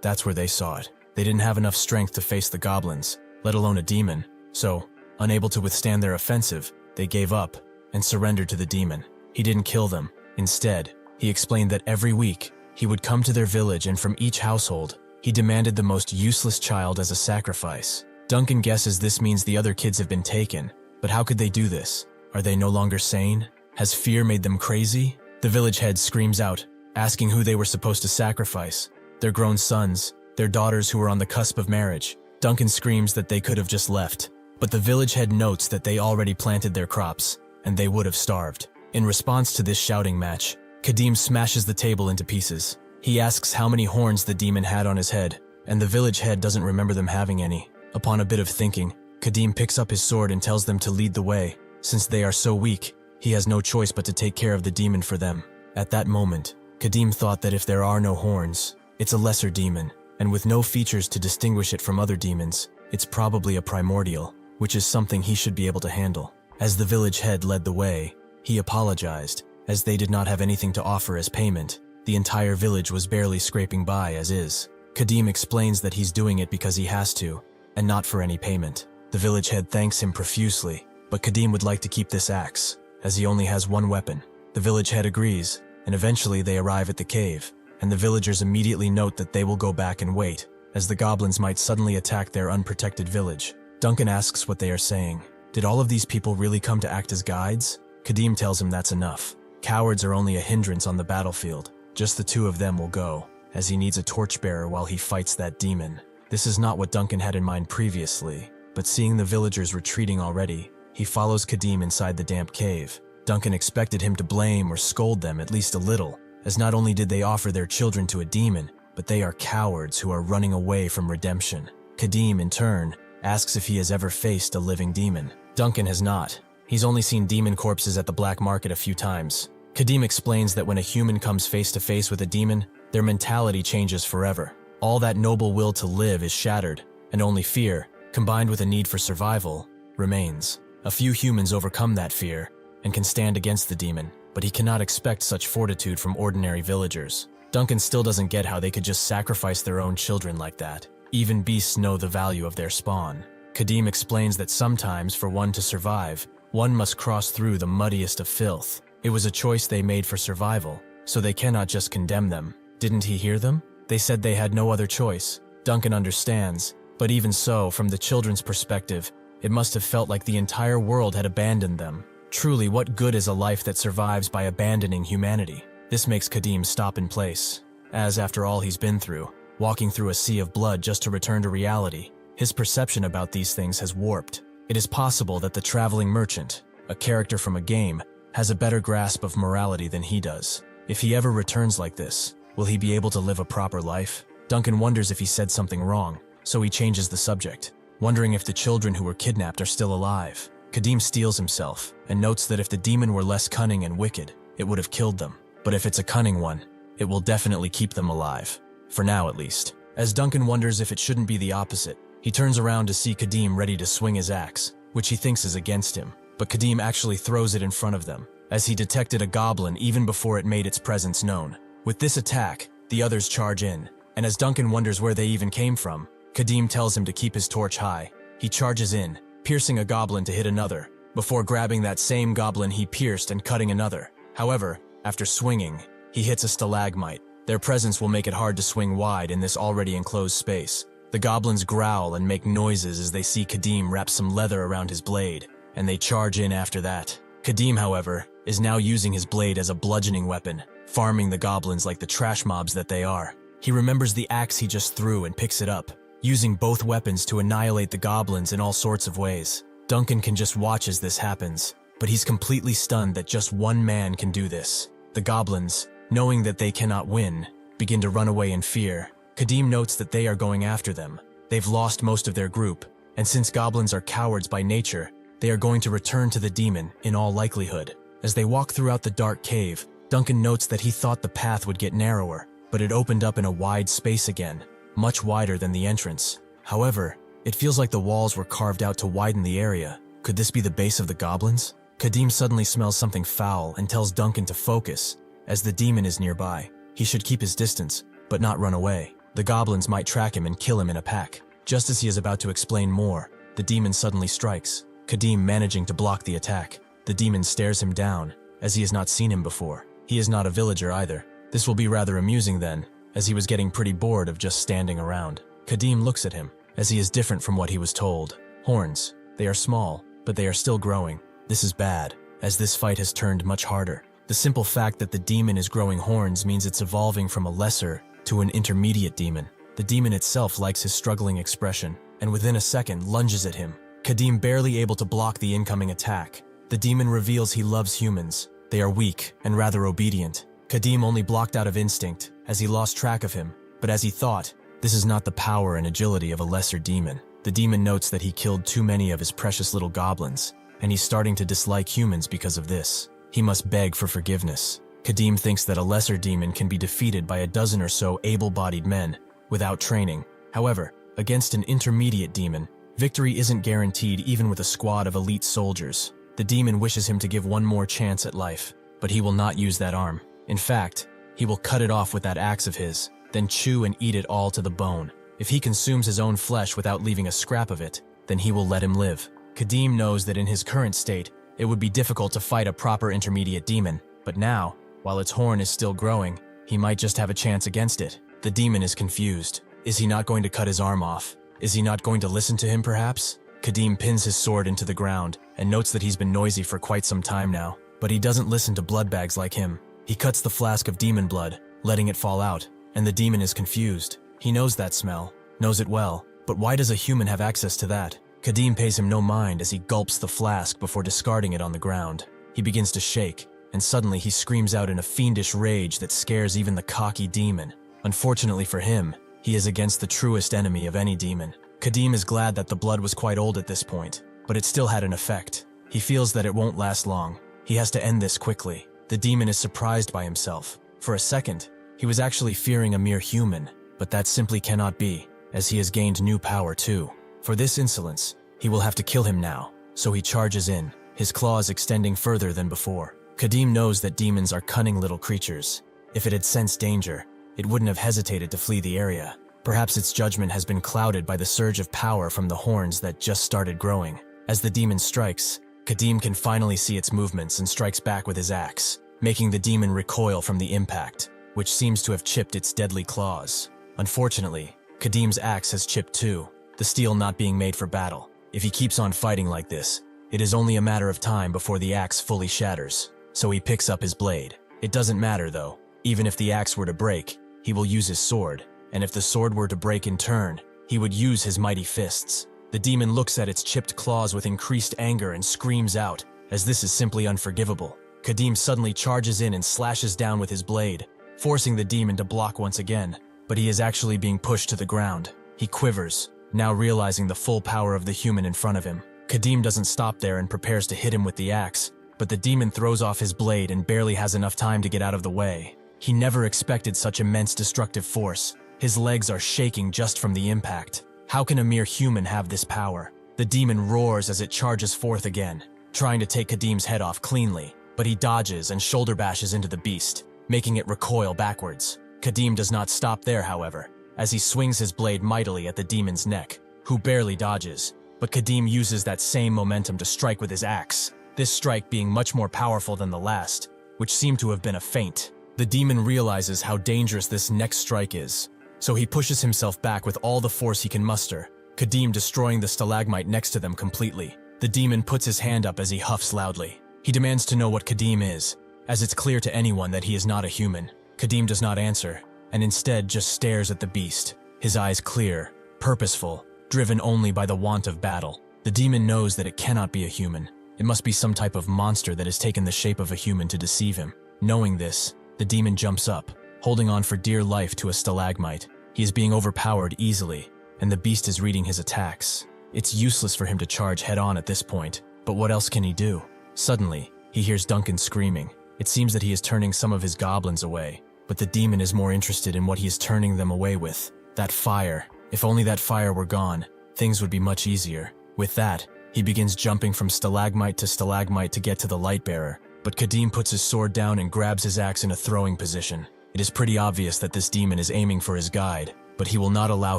that's where they saw it. They didn't have enough strength to face the goblins, let alone a demon. So, unable to withstand their offensive, they gave up and surrendered to the demon. He didn't kill them. Instead, he explained that every week, he would come to their village, and from each household, he demanded the most useless child as a sacrifice. Duncan guesses this means the other kids have been taken, but how could they do this? Are they no longer sane? Has fear made them crazy? The village head screams out, asking who they were supposed to sacrifice. Their grown sons, their daughters who were on the cusp of marriage. Duncan screams that they could have just left, but the village head notes that they already planted their crops, and they would have starved. In response to this shouting match, Khadim smashes the table into pieces. He asks how many horns the demon had on his head, and the village head doesn't remember them having any. Upon a bit of thinking, Khadim picks up his sword and tells them to lead the way. Since they are so weak, he has no choice but to take care of the demon for them. At that moment, Khadim thought that if there are no horns, it's a lesser demon, and with no features to distinguish it from other demons, it's probably a primordial, which is something he should be able to handle. As the village head led the way, he apologized, as they did not have anything to offer as payment. The entire village was barely scraping by as is. Khadim explains that he's doing it because he has to, and not for any payment. The village head thanks him profusely, but Khadim would like to keep this axe, as he only has one weapon. The village head agrees, and eventually they arrive at the cave, and the villagers immediately note that they will go back and wait, as the goblins might suddenly attack their unprotected village. Duncan asks what they are saying. Did all of these people really come to act as guides? Khadim tells him that's enough. Cowards are only a hindrance on the battlefield. Just the two of them will go, as he needs a torchbearer while he fights that demon. This is not what Duncan had in mind previously, but seeing the villagers retreating already, he follows Khadim inside the damp cave. Duncan expected him to blame or scold them at least a little, as not only did they offer their children to a demon, but they are cowards who are running away from redemption. Khadim, in turn, asks if he has ever faced a living demon. Duncan has not. He's only seen demon corpses at the black market a few times. Khadim explains that when a human comes face to face with a demon, their mentality changes forever. All that noble will to live is shattered, and only fear, combined with a need for survival, remains. A few humans overcome that fear and can stand against the demon, but he cannot expect such fortitude from ordinary villagers. Duncan still doesn't get how they could just sacrifice their own children like that. Even beasts know the value of their spawn. Khadim explains that sometimes, for one to survive, one must cross through the muddiest of filth. It was a choice they made for survival, so they cannot just condemn them. Didn't he hear them? They said they had no other choice. Duncan understands, but even so, from the children's perspective, it must have felt like the entire world had abandoned them. Truly, what good is a life that survives by abandoning humanity? This makes Khadim stop in place, as after all he's been through, walking through a sea of blood just to return to reality, his perception about these things has warped. It is possible that the traveling merchant, a character from a game, has a better grasp of morality than he does. If he ever returns like this, will he be able to live a proper life? Duncan wonders if he said something wrong, so he changes the subject, wondering if the children who were kidnapped are still alive. Khadim steels himself and notes that if the demon were less cunning and wicked, it would have killed them. But if it's a cunning one, it will definitely keep them alive. For now, at least. As Duncan wonders if it shouldn't be the opposite, he turns around to see Khadim ready to swing his axe, which he thinks is against him. But Khadim actually throws it in front of them, as he detected a goblin even before it made its presence known. With this attack, the others charge in, and as Duncan wonders where they even came from, Khadim tells him to keep his torch high. He charges in, piercing a goblin to hit another, before grabbing that same goblin he pierced and cutting another. However, after swinging, he hits a stalagmite. Their presence will make it hard to swing wide in this already enclosed space. The goblins growl and make noises as they see Khadim wrap some leather around his blade, and they charge in after that. Khadim, however, is now using his blade as a bludgeoning weapon, farming the goblins like the trash mobs that they are. He remembers the axe he just threw and picks it up, using both weapons to annihilate the goblins in all sorts of ways. Duncan can just watch as this happens, but he's completely stunned that just one man can do this. The goblins, knowing that they cannot win, begin to run away in fear. Khadim notes that they are going after them. They've lost most of their group, and since goblins are cowards by nature, they are going to return to the demon in all likelihood. As they walk throughout the dark cave, Duncan notes that he thought the path would get narrower, but it opened up in a wide space again, much wider than the entrance. However, it feels like the walls were carved out to widen the area. Could this be the base of the goblins? Khadim suddenly smells something foul and tells Duncan to focus, as the demon is nearby. He should keep his distance, but not run away. The goblins might track him and kill him in a pack. Just as he is about to explain more, the demon suddenly strikes, Khadim managing to block the attack. The demon stares him down, as he has not seen him before. He is not a villager either. This will be rather amusing then, as he was getting pretty bored of just standing around. Khadim looks at him, as he is different from what he was told. Horns. They are small, but they are still growing. This is bad, as this fight has turned much harder. The simple fact that the demon is growing horns means it's evolving from a lesser to an intermediate demon. The demon itself likes his struggling expression, and within a second lunges at him. Khadim barely able to block the incoming attack. The demon reveals he loves humans. They are weak and rather obedient. Khadim only blocked out of instinct, as he lost track of him, but as he thought, this is not the power and agility of a lesser demon. The demon notes that he killed too many of his precious little goblins, and he's starting to dislike humans because of this. He must beg for forgiveness. Khadim thinks that a lesser demon can be defeated by a dozen or so able-bodied men, without training. However, against an intermediate demon, victory isn't guaranteed even with a squad of elite soldiers. The demon wishes him to give one more chance at life, but he will not use that arm. In fact, he will cut it off with that axe of his, then chew and eat it all to the bone. If he consumes his own flesh without leaving a scrap of it, then he will let him live. Khadim knows that in his current state, it would be difficult to fight a proper intermediate demon, but now, while its horn is still growing, he might just have a chance against it. The demon is confused. Is he not going to cut his arm off? Is he not going to listen to him, perhaps? Khadim pins his sword into the ground and notes that he's been noisy for quite some time now, but he doesn't listen to bloodbags like him. He cuts the flask of demon blood, letting it fall out, and the demon is confused. He knows that smell, knows it well, but why does a human have access to that? Khadim pays him no mind as he gulps the flask before discarding it on the ground. He begins to shake, and suddenly he screams out in a fiendish rage that scares even the cocky demon. Unfortunately for him, he is against the truest enemy of any demon. Khadim is glad that the blood was quite old at this point, but it still had an effect. He feels that it won't last long. He has to end this quickly. The demon is surprised by himself. For a second, he was actually fearing a mere human, but that simply cannot be, as he has gained new power too. For this insolence, he will have to kill him now, so he charges in, his claws extending further than before. Khadim knows that demons are cunning little creatures. If it had sensed danger, it wouldn't have hesitated to flee the area. Perhaps its judgment has been clouded by the surge of power from the horns that just started growing. As the demon strikes, Khadim can finally see its movements and strikes back with his axe, making the demon recoil from the impact, which seems to have chipped its deadly claws. Unfortunately, Khadim's axe has chipped too, the steel not being made for battle. If he keeps on fighting like this, it is only a matter of time before the axe fully shatters. So he picks up his blade. It doesn't matter though. Even if the axe were to break, he will use his sword, and if the sword were to break in turn, he would use his mighty fists. The demon looks at its chipped claws with increased anger and screams out, as this is simply unforgivable. Khadim suddenly charges in and slashes down with his blade, forcing the demon to block once again, but he is actually being pushed to the ground. He quivers, now realizing the full power of the human in front of him. Khadim doesn't stop there and prepares to hit him with the axe, but the demon throws off his blade and barely has enough time to get out of the way. He never expected such immense destructive force. His legs are shaking just from the impact. How can a mere human have this power? The demon roars as it charges forth again, trying to take Khadim's head off cleanly, but he dodges and shoulder bashes into the beast, making it recoil backwards. Khadim does not stop there, however, as he swings his blade mightily at the demon's neck, who barely dodges, but Khadim uses that same momentum to strike with his axe, this strike being much more powerful than the last, which seemed to have been a feint. The demon realizes how dangerous this next strike is, so he pushes himself back with all the force he can muster, Khadim destroying the stalagmite next to them completely. The demon puts his hand up as he huffs loudly. He demands to know what Khadim is, as it's clear to anyone that he is not a human. Khadim does not answer, and instead just stares at the beast, his eyes clear, purposeful, driven only by the want of battle. The demon knows that it cannot be a human. It must be some type of monster that has taken the shape of a human to deceive him. Knowing this, the demon jumps up, holding on for dear life to a stalagmite. He is being overpowered easily, and the beast is reading his attacks. It's useless for him to charge head-on at this point, but what else can he do? Suddenly, he hears Duncan screaming. It seems that he is turning some of his goblins away, but the demon is more interested in what he is turning them away with. That fire. If only that fire were gone, things would be much easier. With that, he begins jumping from stalagmite to get to the light-bearer, but Khadim puts his sword down and grabs his axe in a throwing position. It is pretty obvious that this demon is aiming for his guide, but he will not allow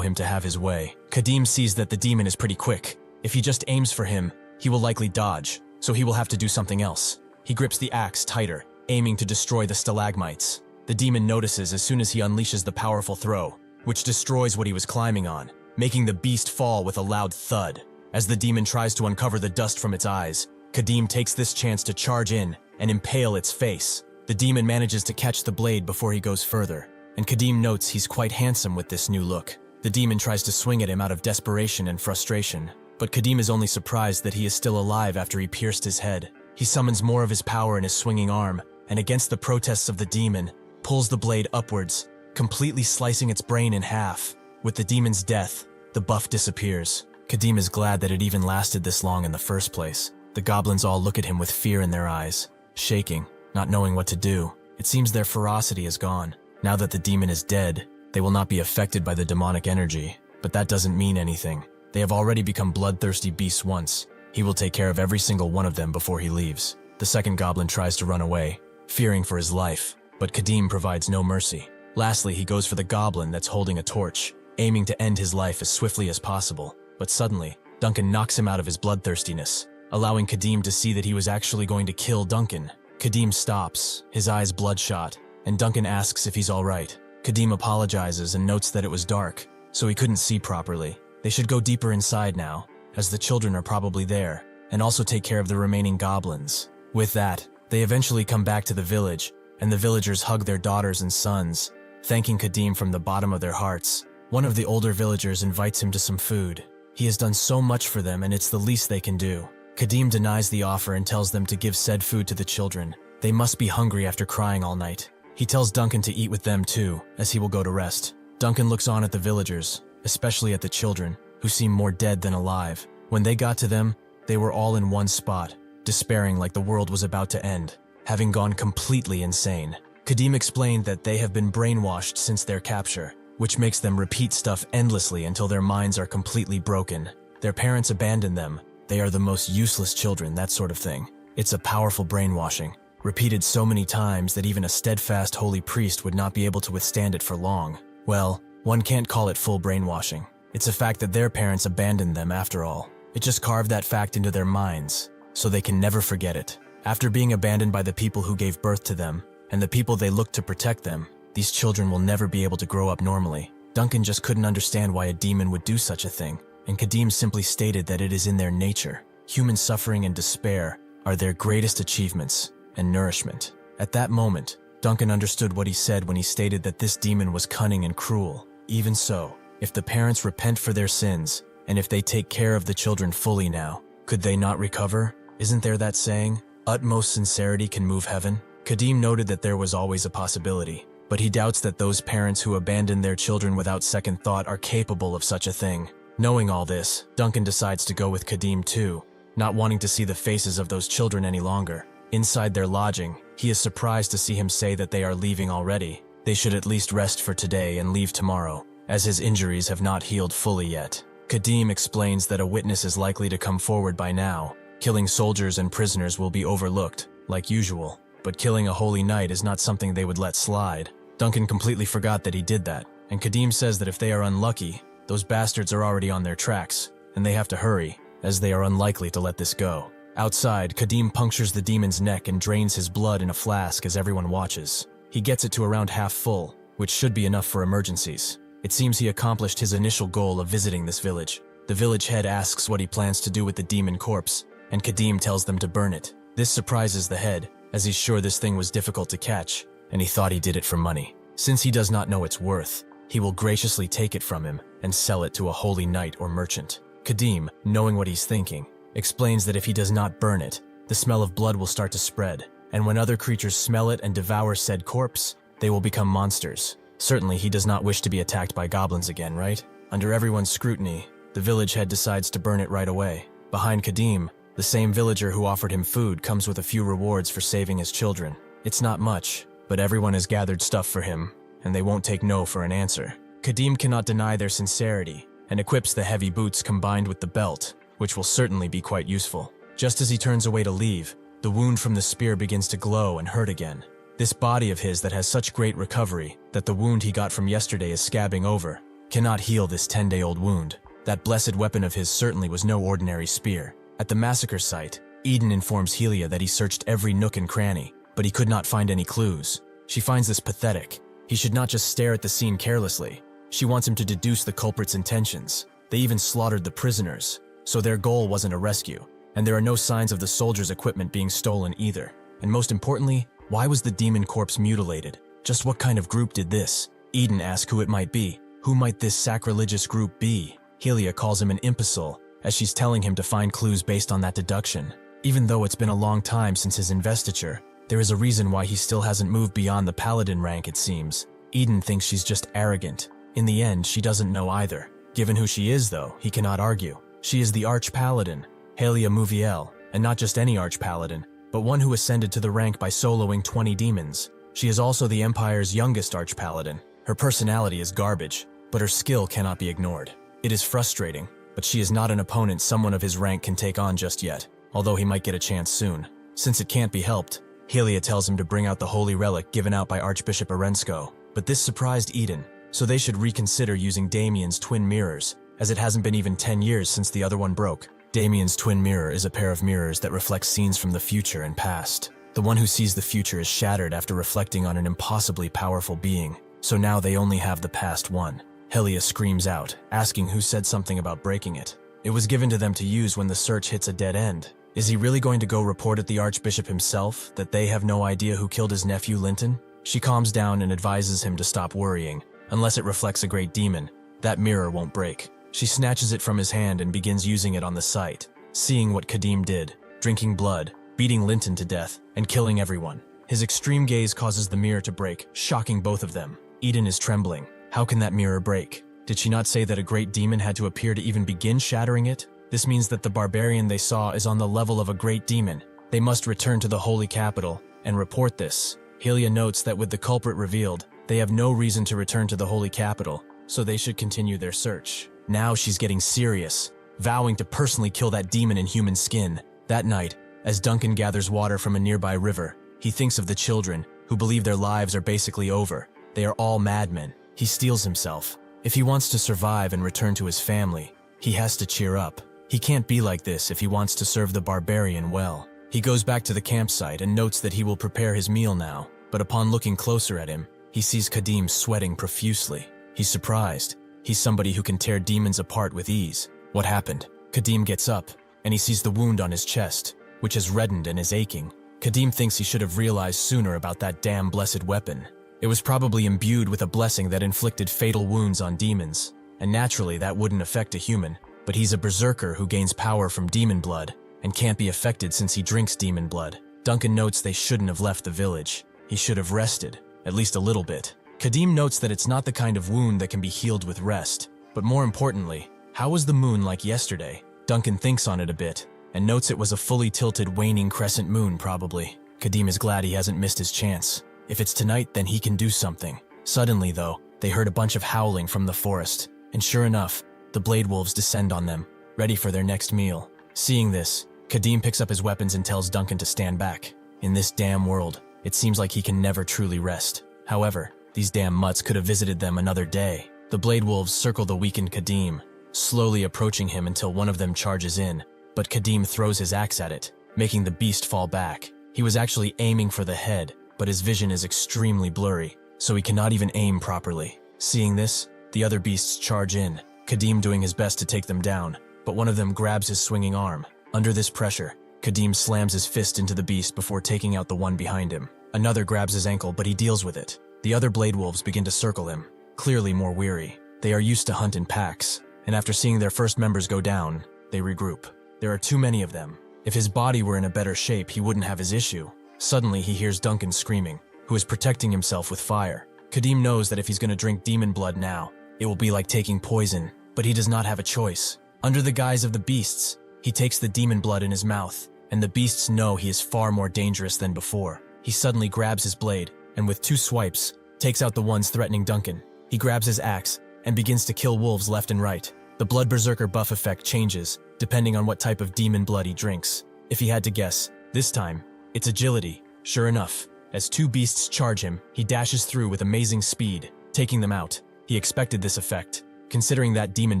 him to have his way. Khadim sees that the demon is pretty quick. If he just aims for him, he will likely dodge, so he will have to do something else. He grips the axe tighter, aiming to destroy the stalagmites. The demon notices as soon as he unleashes the powerful throw, which destroys what he was climbing on, making the beast fall with a loud thud. As the demon tries to uncover the dust from its eyes, Khadim takes this chance to charge in and impale its face. The demon manages to catch the blade before he goes further, and Khadim notes he's quite handsome with this new look. The demon tries to swing at him out of desperation and frustration, but Khadim is only surprised that he is still alive after he pierced his head. He summons more of his power in his swinging arm, and against the protests of the demon, pulls the blade upwards, completely slicing its brain in half. With the demon's death, the buff disappears. Khadim is glad that it even lasted this long in the first place. The goblins all look at him with fear in their eyes, shaking, not knowing what to do. It seems their ferocity is gone. Now that the demon is dead, they will not be affected by the demonic energy. But that doesn't mean anything. They have already become bloodthirsty beasts once. He will take care of every single one of them before he leaves. The second goblin tries to run away, fearing for his life, but Khadim provides no mercy. Lastly, he goes for the goblin that's holding a torch, aiming to end his life as swiftly as possible. But suddenly, Duncan knocks him out of his bloodthirstiness, allowing Khadim to see that he was actually going to kill Duncan. Khadim stops, his eyes bloodshot, and Duncan asks if he's alright. Khadim apologizes and notes that it was dark, so he couldn't see properly. They should go deeper inside now, as the children are probably there, and also take care of the remaining goblins. With that, they eventually come back to the village, and the villagers hug their daughters and sons, thanking Khadim from the bottom of their hearts. One of the older villagers invites him to some food. He has done so much for them, and it's the least they can do. Khadim denies the offer and tells them to give said food to the children. They must be hungry after crying all night. He tells Duncan to eat with them too, as he will go to rest. Duncan looks on at the villagers, especially at the children, who seem more dead than alive. When they got to them, they were all in one spot, despairing like the world was about to end, having gone completely insane. Khadim explained that they have been brainwashed since their capture, which makes them repeat stuff endlessly until their minds are completely broken. Their parents abandoned them. They are the most useless children, that sort of thing. It's a powerful brainwashing, repeated so many times that even a steadfast holy priest would not be able to withstand it for long. Well, one can't call it full brainwashing. It's a fact that their parents abandoned them after all. It just carved that fact into their minds, so they can never forget it. After being abandoned by the people who gave birth to them, and the people they looked to protect them, these children will never be able to grow up normally. Duncan just couldn't understand why a demon would do such a thing, and Khadim simply stated that it is in their nature. Human suffering and despair are their greatest achievements and nourishment. At that moment, Duncan understood what he said when he stated that this demon was cunning and cruel. Even so, if the parents repent for their sins, and if they take care of the children fully now, could they not recover? Isn't there that saying, utmost sincerity can move heaven? Khadim noted that there was always a possibility, but he doubts that those parents who abandon their children without second thought are capable of such a thing. Knowing all this, Duncan decides to go with Khadim too, not wanting to see the faces of those children any longer. Inside their lodging, he is surprised to see him say that they are leaving already. They should at least rest for today and leave tomorrow, as his injuries have not healed fully yet. Khadim explains that a witness is likely to come forward by now. Killing soldiers and prisoners will be overlooked, like usual, but killing a holy knight is not something they would let slide. Duncan completely forgot that he did that, and Khadim says that if they are unlucky, those bastards are already on their tracks, and they have to hurry, as they are unlikely to let this go. Outside, Khadim punctures the demon's neck and drains his blood in a flask as everyone watches. He gets it to around half full, which should be enough for emergencies. It seems he accomplished his initial goal of visiting this village. The village head asks what he plans to do with the demon corpse, and Khadim tells them to burn it. This surprises the head, as he's sure this thing was difficult to catch, and he thought he did it for money. Since he does not know its worth, he will graciously take it from him and sell it to a holy knight or merchant. Khadim, knowing what he's thinking, explains that if he does not burn it, the smell of blood will start to spread, and when other creatures smell it and devour said corpse, they will become monsters. Certainly he does not wish to be attacked by goblins again, right? Under everyone's scrutiny, the village head decides to burn it right away. Behind Khadim, the same villager who offered him food comes with a few rewards for saving his children. It's not much, but everyone has gathered stuff for him, and they won't take no for an answer. Khadim cannot deny their sincerity, and equips the heavy boots combined with the belt, which will certainly be quite useful. Just as he turns away to leave, the wound from the spear begins to glow and hurt again. This body of his that has such great recovery that the wound he got from yesterday is scabbing over, cannot heal this 10-day-old wound. That blessed weapon of his certainly was no ordinary spear. At the massacre site, Eden informs Helia that he searched every nook and cranny, but he could not find any clues. She finds this pathetic. He should not just stare at the scene carelessly. She wants him to deduce the culprit's intentions. They even slaughtered the prisoners, so their goal wasn't a rescue. And there are no signs of the soldiers' equipment being stolen either. And most importantly, why was the demon corpse mutilated? Just what kind of group did this? Eden asks who it might be. Who might this sacrilegious group be? Helia calls him an imbecile, as she's telling him to find clues based on that deduction. Even though it's been a long time since his investiture, There is a reason why he still hasn't moved beyond the paladin rank, it seems. Eden thinks she's just arrogant. In the end, she doesn't know either. Given who she is, though, he cannot argue. She is the Arch-Paladin, Halia Muviel, and not just any Arch-Paladin, but one who ascended to the rank by soloing 20 demons. She is also the Empire's youngest Arch-Paladin. Her personality is garbage, but her skill cannot be ignored. It is frustrating, but she is not an opponent someone of his rank can take on just yet, although he might get a chance soon. Since it can't be helped, Halia tells him to bring out the holy relic given out by Archbishop Arensko, but this surprised Eden, so they should reconsider using Damien's twin mirrors, as it hasn't been even 10 years since the other one broke. Damien's twin mirror is a pair of mirrors that reflect scenes from the future and past. The one who sees the future is shattered after reflecting on an impossibly powerful being, so now they only have the past one. Halia screams out, asking who said something about breaking it. It was given to them to use when the search hits a dead end. Is he really going to go report at the Archbishop himself that they have no idea who killed his nephew Linton? She calms down and advises him to stop worrying. Unless it reflects a great demon, that mirror won't break. She snatches it from his hand and begins using it on the site, seeing what Khadim did, drinking blood, beating Linton to death, and killing everyone. His extreme gaze causes the mirror to break, shocking both of them. Eden is trembling. How can that mirror break? Did she not say that a great demon had to appear to even begin shattering it? This means that the barbarian they saw is on the level of a great demon. They must return to the holy capital and report this. Halia notes that with the culprit revealed, they have no reason to return to the holy capital, so they should continue their search. Now she's getting serious, vowing to personally kill that demon in human skin. That night, as Duncan gathers water from a nearby river, he thinks of the children, who believe their lives are basically over. They are all madmen. He steels himself. If he wants to survive and return to his family, he has to cheer up. He can't be like this if he wants to serve the barbarian well. He goes back to the campsite and notes that he will prepare his meal now, but upon looking closer at him, he sees Khadim sweating profusely. He's surprised. He's somebody who can tear demons apart with ease. What happened? Khadim gets up, and he sees the wound on his chest, which has reddened and is aching. Khadim thinks he should have realized sooner about that damn blessed weapon. It was probably imbued with a blessing that inflicted fatal wounds on demons, and naturally that wouldn't affect a human, but he's a berserker who gains power from demon blood, and can't be affected since he drinks demon blood. Duncan notes they shouldn't have left the village. He should have rested, at least a little bit. Khadim notes that it's not the kind of wound that can be healed with rest, but more importantly, how was the moon like yesterday? Duncan thinks on it a bit, and notes it was a fully tilted waning crescent moon probably. Khadim is glad he hasn't missed his chance. If it's tonight, then he can do something. Suddenly though, they heard a bunch of howling from the forest, and sure enough, the blade wolves descend on them, ready for their next meal. Seeing this, Khadim picks up his weapons and tells Duncan to stand back. In this damn world, it seems like he can never truly rest. However, these damn mutts could have visited them another day. The blade wolves circle the weakened Khadim, slowly approaching him until one of them charges in, but Khadim throws his axe at it, making the beast fall back. He was actually aiming for the head, but his vision is extremely blurry, so he cannot even aim properly. Seeing this, the other beasts charge in, Khadim doing his best to take them down, but one of them grabs his swinging arm. Under this pressure, Khadim slams his fist into the beast before taking out the one behind him. Another grabs his ankle, but he deals with it. The other blade wolves begin to circle him, clearly more weary. They are used to hunt in packs, and after seeing their first members go down, they regroup. There are too many of them. If his body were in a better shape, he wouldn't have his issue. Suddenly, he hears Duncan screaming, who is protecting himself with fire. Khadim knows that if he's going to drink demon blood now, it will be like taking poison, but he does not have a choice. Under the guise of the beasts, he takes the demon blood in his mouth, and the beasts know he is far more dangerous than before. He suddenly grabs his blade, and with 2 swipes, takes out the ones threatening Duncan. He grabs his axe, and begins to kill wolves left and right. The Blood Berserker buff effect changes, depending on what type of demon blood he drinks. If he had to guess, this time, it's agility. Sure enough, as 2 beasts charge him, he dashes through with amazing speed, taking them out. He expected this effect, considering that demon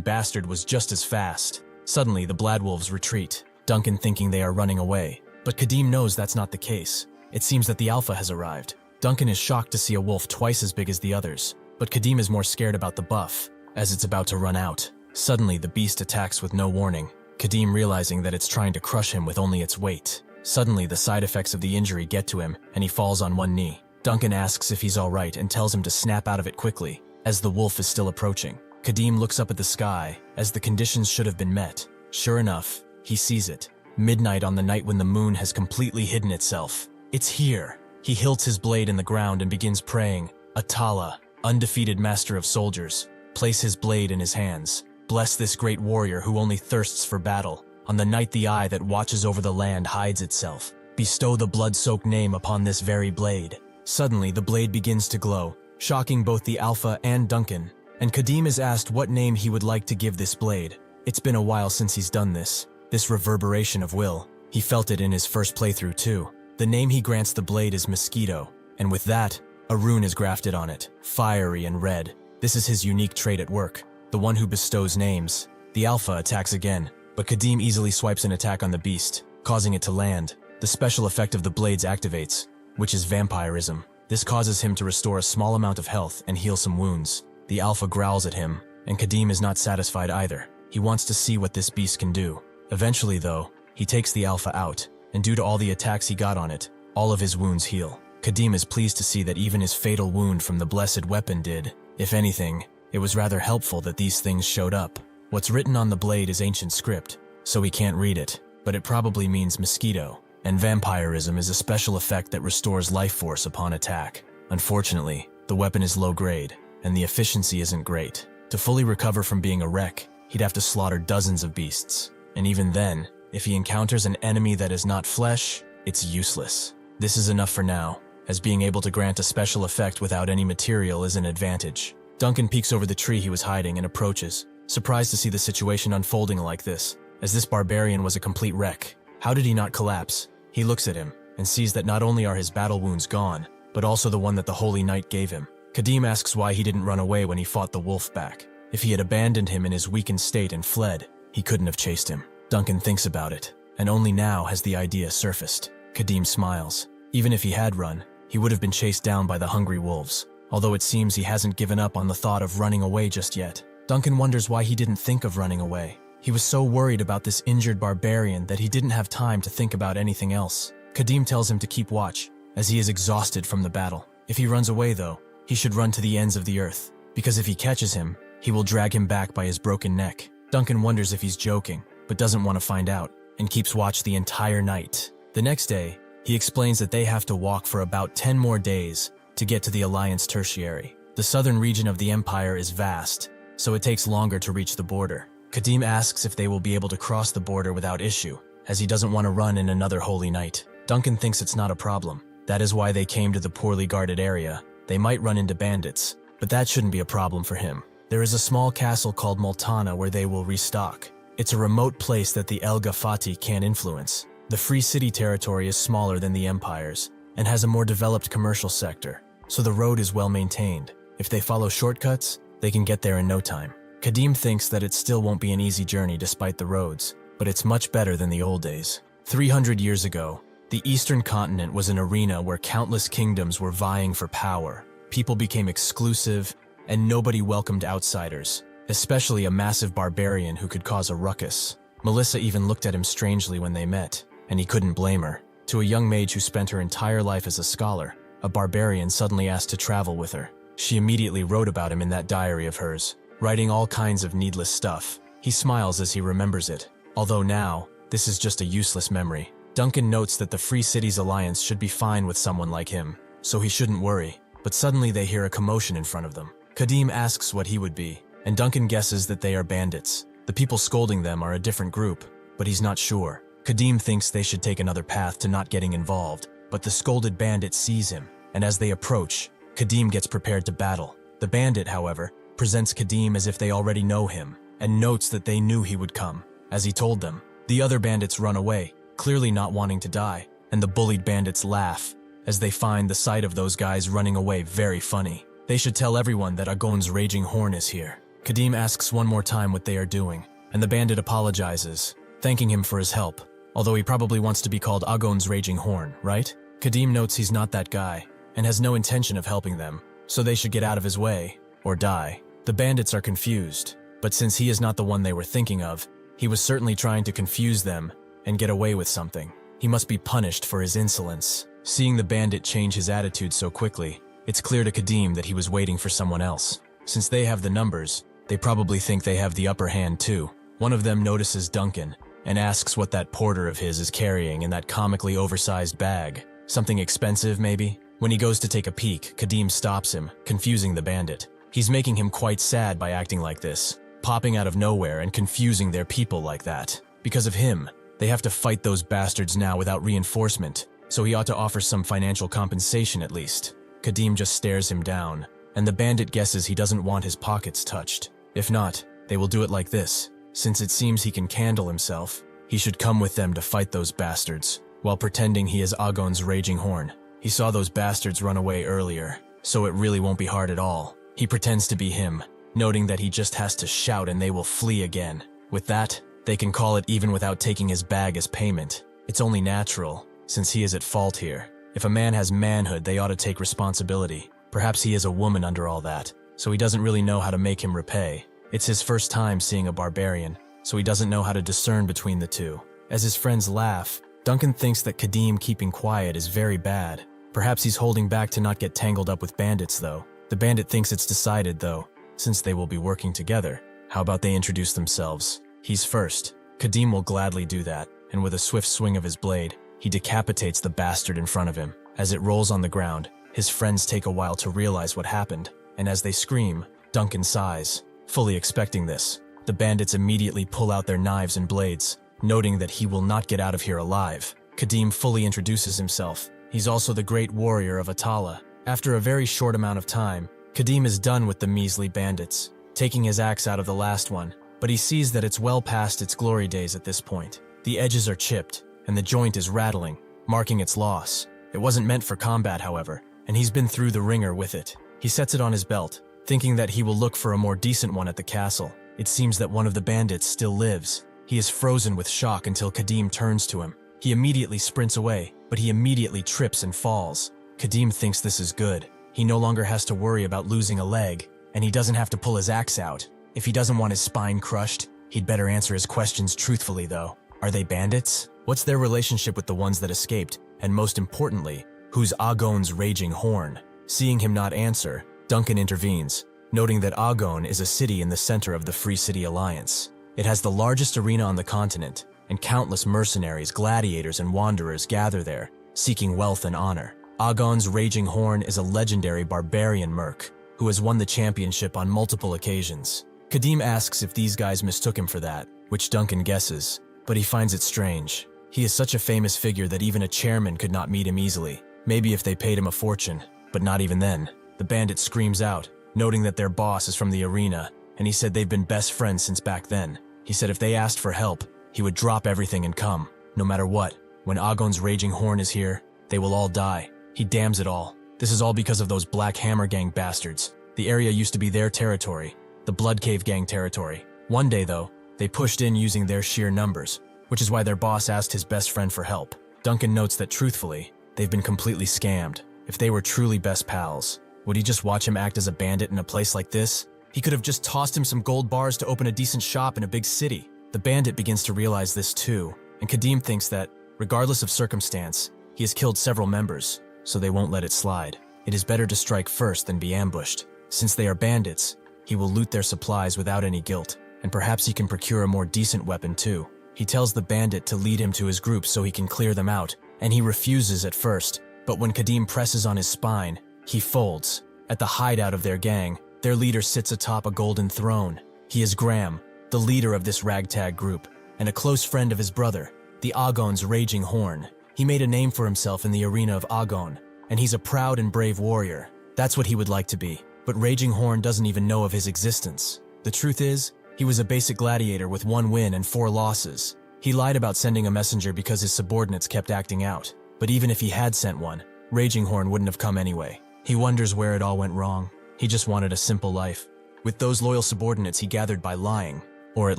bastard was just as fast. Suddenly, the Bladwolves retreat, Duncan thinking they are running away. But Khadim knows that's not the case. It seems that the Alpha has arrived. Duncan is shocked to see a wolf twice as big as the others, but Khadim is more scared about the buff, as it's about to run out. Suddenly, the beast attacks with no warning, Khadim realizing that it's trying to crush him with only its weight. Suddenly, the side effects of the injury get to him, and he falls on one knee. Duncan asks if he's alright and tells him to snap out of it quickly, as the wolf is still approaching. Khadim looks up at the sky, as the conditions should have been met. Sure enough, he sees it. Midnight on the night when the moon has completely hidden itself. It's here. He hilts his blade in the ground and begins praying. Atala, undefeated master of soldiers, place his blade in his hands. Bless this great warrior who only thirsts for battle. On the night the eye that watches over the land hides itself, bestow the blood-soaked name upon this very blade. Suddenly, the blade begins to glow, shocking both the Alpha and Duncan, and Khadim is asked what name he would like to give this blade. It's been a while since he's done this reverberation of will. He felt it in his first playthrough too. The name he grants the blade is Mosquito, and with that, a rune is grafted on it, fiery and red. This is his unique trait at work, the one who bestows names. The Alpha attacks again, but Khadim easily swipes an attack on the beast, causing it to land. The special effect of the blades activates, which is vampirism. This causes him to restore a small amount of health and heal some wounds. The Alpha growls at him, and Khadim is not satisfied either. He wants to see what this beast can do. Eventually, though, he takes the Alpha out, and due to all the attacks he got on it, all of his wounds heal. Khadim is pleased to see that even his fatal wound from the blessed weapon did. If anything, it was rather helpful that these things showed up. What's written on the blade is ancient script, so he can't read it, but it probably means mosquito, and vampirism is a special effect that restores life force upon attack. Unfortunately, the weapon is low grade, and the efficiency isn't great. To fully recover from being a wreck, he'd have to slaughter dozens of beasts, and even then, if he encounters an enemy that is not flesh, it's useless. This is enough for now, as being able to grant a special effect without any material is an advantage. Duncan peeks over the tree he was hiding and approaches, surprised to see the situation unfolding like this, as this barbarian was a complete wreck. How did he not collapse? He looks at him, and sees that not only are his battle wounds gone, but also the one that the Holy Knight gave him. Khadim asks why he didn't run away when he fought the wolf back. If he had abandoned him in his weakened state and fled, he couldn't have chased him. Duncan thinks about it, and only now has the idea surfaced. Khadim smiles. Even if he had run, he would have been chased down by the hungry wolves, although it seems he hasn't given up on the thought of running away just yet. Duncan wonders why he didn't think of running away. He was so worried about this injured barbarian that he didn't have time to think about anything else. Khadim tells him to keep watch, as he is exhausted from the battle. If he runs away though, he should run to the ends of the earth, because if he catches him, he will drag him back by his broken neck. Duncan wonders if he's joking, but doesn't want to find out, and keeps watch the entire night. The next day, he explains that they have to walk for about 10 more days to get to the Alliance Tertiary. The southern region of the Empire is vast, so it takes longer to reach the border. Khadim asks if they will be able to cross the border without issue, as he doesn't want to run in another Holy Night. Duncan thinks it's not a problem. That is why they came to the poorly guarded area. They might run into bandits, but that shouldn't be a problem for him. There is a small castle called Multana where they will restock. It's a remote place that the El Gafati can't influence. The Free City territory is smaller than the Empire's, and has a more developed commercial sector, so the road is well maintained. If they follow shortcuts, they can get there in no time. Khadim thinks that it still won't be an easy journey despite the roads, but it's much better than the old days. 300 years ago, the Eastern continent was an arena where countless kingdoms were vying for power. People became exclusive, and nobody welcomed outsiders, especially a massive barbarian who could cause a ruckus. Melissa even looked at him strangely when they met, and he couldn't blame her. To a young mage who spent her entire life as a scholar, a barbarian suddenly asked to travel with her. She immediately wrote about him in that diary of hers, writing all kinds of needless stuff. He smiles as he remembers it, although now, this is just a useless memory. Duncan notes that the Free Cities Alliance should be fine with someone like him, so he shouldn't worry, but suddenly they hear a commotion in front of them. Khadim asks what he would be, and Duncan guesses that they are bandits. The people scolding them are a different group, but he's not sure. Khadim thinks they should take another path to not getting involved, but the scolded bandit sees him, and as they approach, Khadim gets prepared to battle. The bandit, however, presents Khadim as if they already know him, and notes that they knew he would come, as he told them. The other bandits run away, clearly not wanting to die, and the bullied bandits laugh, as they find the sight of those guys running away very funny. They should tell everyone that Agon's raging horn is here. Khadim asks one more time what they are doing, and the bandit apologizes, thanking him for his help, although he probably wants to be called Agon's raging horn, right? Khadim notes he's not that guy, and has no intention of helping them, so they should get out of his way, or die. The bandits are confused, but since he is not the one they were thinking of, he was certainly trying to confuse them and get away with something. He must be punished for his insolence. Seeing the bandit change his attitude so quickly, it's clear to Khadim that he was waiting for someone else. Since they have the numbers, they probably think they have the upper hand too. One of them notices Duncan and asks what that porter of his is carrying in that comically oversized bag. Something expensive, maybe? When he goes to take a peek, Khadim stops him, confusing the bandit. He's making him quite sad by acting like this, popping out of nowhere and confusing their people like that. Because of him, they have to fight those bastards now without reinforcement, so he ought to offer some financial compensation at least. Khadim just stares him down, and the bandit guesses he doesn't want his pockets touched. If not, they will do it like this. Since it seems he can handle himself, he should come with them to fight those bastards, while pretending he is Agon's raging horn. He saw those bastards run away earlier, so it really won't be hard at all. He pretends to be him, noting that he just has to shout and they will flee again. With that, they can call it even without taking his bag as payment. It's only natural, since he is at fault here. If a man has manhood, they ought to take responsibility. Perhaps he is a woman under all that, so he doesn't really know how to make him repay. It's his first time seeing a barbarian, so he doesn't know how to discern between the two. As his friends laugh, Duncan thinks that Khadim keeping quiet is very bad. Perhaps he's holding back to not get tangled up with bandits though. The bandit thinks it's decided though, since they will be working together. How about they introduce themselves? He's first. Khadim will gladly do that, and with a swift swing of his blade, he decapitates the bastard in front of him. As it rolls on the ground, his friends take a while to realize what happened, and as they scream, Duncan sighs. Fully expecting this, the bandits immediately pull out their knives and blades, noting that he will not get out of here alive. Khadim fully introduces himself. He's also the great warrior of Atala. After a very short amount of time, Khadim is done with the measly bandits, taking his axe out of the last one, but he sees that it's well past its glory days at this point. The edges are chipped, and the joint is rattling, marking its loss. It wasn't meant for combat, however, and he's been through the ringer with it. He sets it on his belt, thinking that he will look for a more decent one at the castle. It seems that one of the bandits still lives. He is frozen with shock until Khadim turns to him. He immediately sprints away, but he immediately trips and falls. Khadim thinks this is good. He no longer has to worry about losing a leg, and he doesn't have to pull his axe out. If he doesn't want his spine crushed, he'd better answer his questions truthfully though. Are they bandits? What's their relationship with the ones that escaped? And most importantly, who's Agon's raging horn? Seeing him not answer, Duncan intervenes, noting that Agon is a city in the center of the Free City Alliance. It has the largest arena on the continent, and countless mercenaries, gladiators, and wanderers gather there, seeking wealth and honor. Agon's raging horn is a legendary barbarian merc, who has won the championship on multiple occasions. Khadim asks if these guys mistook him for that, which Duncan guesses, but he finds it strange. He is such a famous figure that even a chairman could not meet him easily. Maybe if they paid him a fortune, but not even then. The bandit screams out, noting that their boss is from the arena, and he said they've been best friends since back then. He said if they asked for help, he would drop everything and come, no matter what. When Agon's raging horn is here, they will all die. He damns it all. This is all because of those Black Hammer Gang bastards. The area used to be their territory, the Blood Cave Gang territory. One day though, they pushed in using their sheer numbers, which is why their boss asked his best friend for help. Duncan notes that truthfully, they've been completely scammed. If they were truly best pals, would he just watch him act as a bandit in a place like this? He could have just tossed him some gold bars to open a decent shop in a big city. The bandit begins to realize this too, and Khadim thinks that, regardless of circumstance, he has killed several members, so they won't let it slide. It is better to strike first than be ambushed. Since they are bandits, he will loot their supplies without any guilt, and perhaps he can procure a more decent weapon too. He tells the bandit to lead him to his group so he can clear them out, and he refuses at first, but when Khadim presses on his spine, he folds. At the hideout of their gang, their leader sits atop a golden throne. He is Graham, the leader of this ragtag group, and a close friend of his brother, the Agon's raging horn. He made a name for himself in the arena of Agon, and he's a proud and brave warrior. That's what he would like to be, but Raging Horn doesn't even know of his existence. The truth is, he was a basic gladiator with 1 win and 4 losses. He lied about sending a messenger because his subordinates kept acting out, but even if he had sent one, Raging Horn wouldn't have come anyway. He wonders where it all went wrong. He just wanted a simple life. With those loyal subordinates he gathered by lying, or at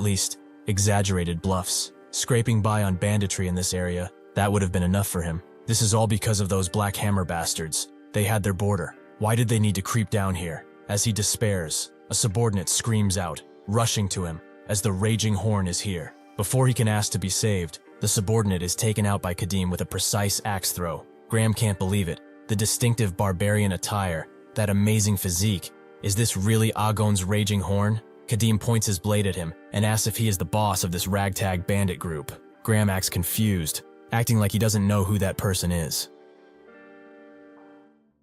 least, exaggerated bluffs. Scraping by on banditry in this area, that would have been enough for him. This is all because of those Black Hammer bastards. They had their border. Why did they need to creep down here? As he despairs, a subordinate screams out, rushing to him, as the Raging Horn is here. Before he can ask to be saved, the subordinate is taken out by Khadim with a precise axe throw. Graham can't believe it. The distinctive barbarian attire, that amazing physique. Is this really Agon's Raging Horn? Khadim points his blade at him and asks if he is the boss of this ragtag bandit group. Graham acts confused, acting like he doesn't know who that person is.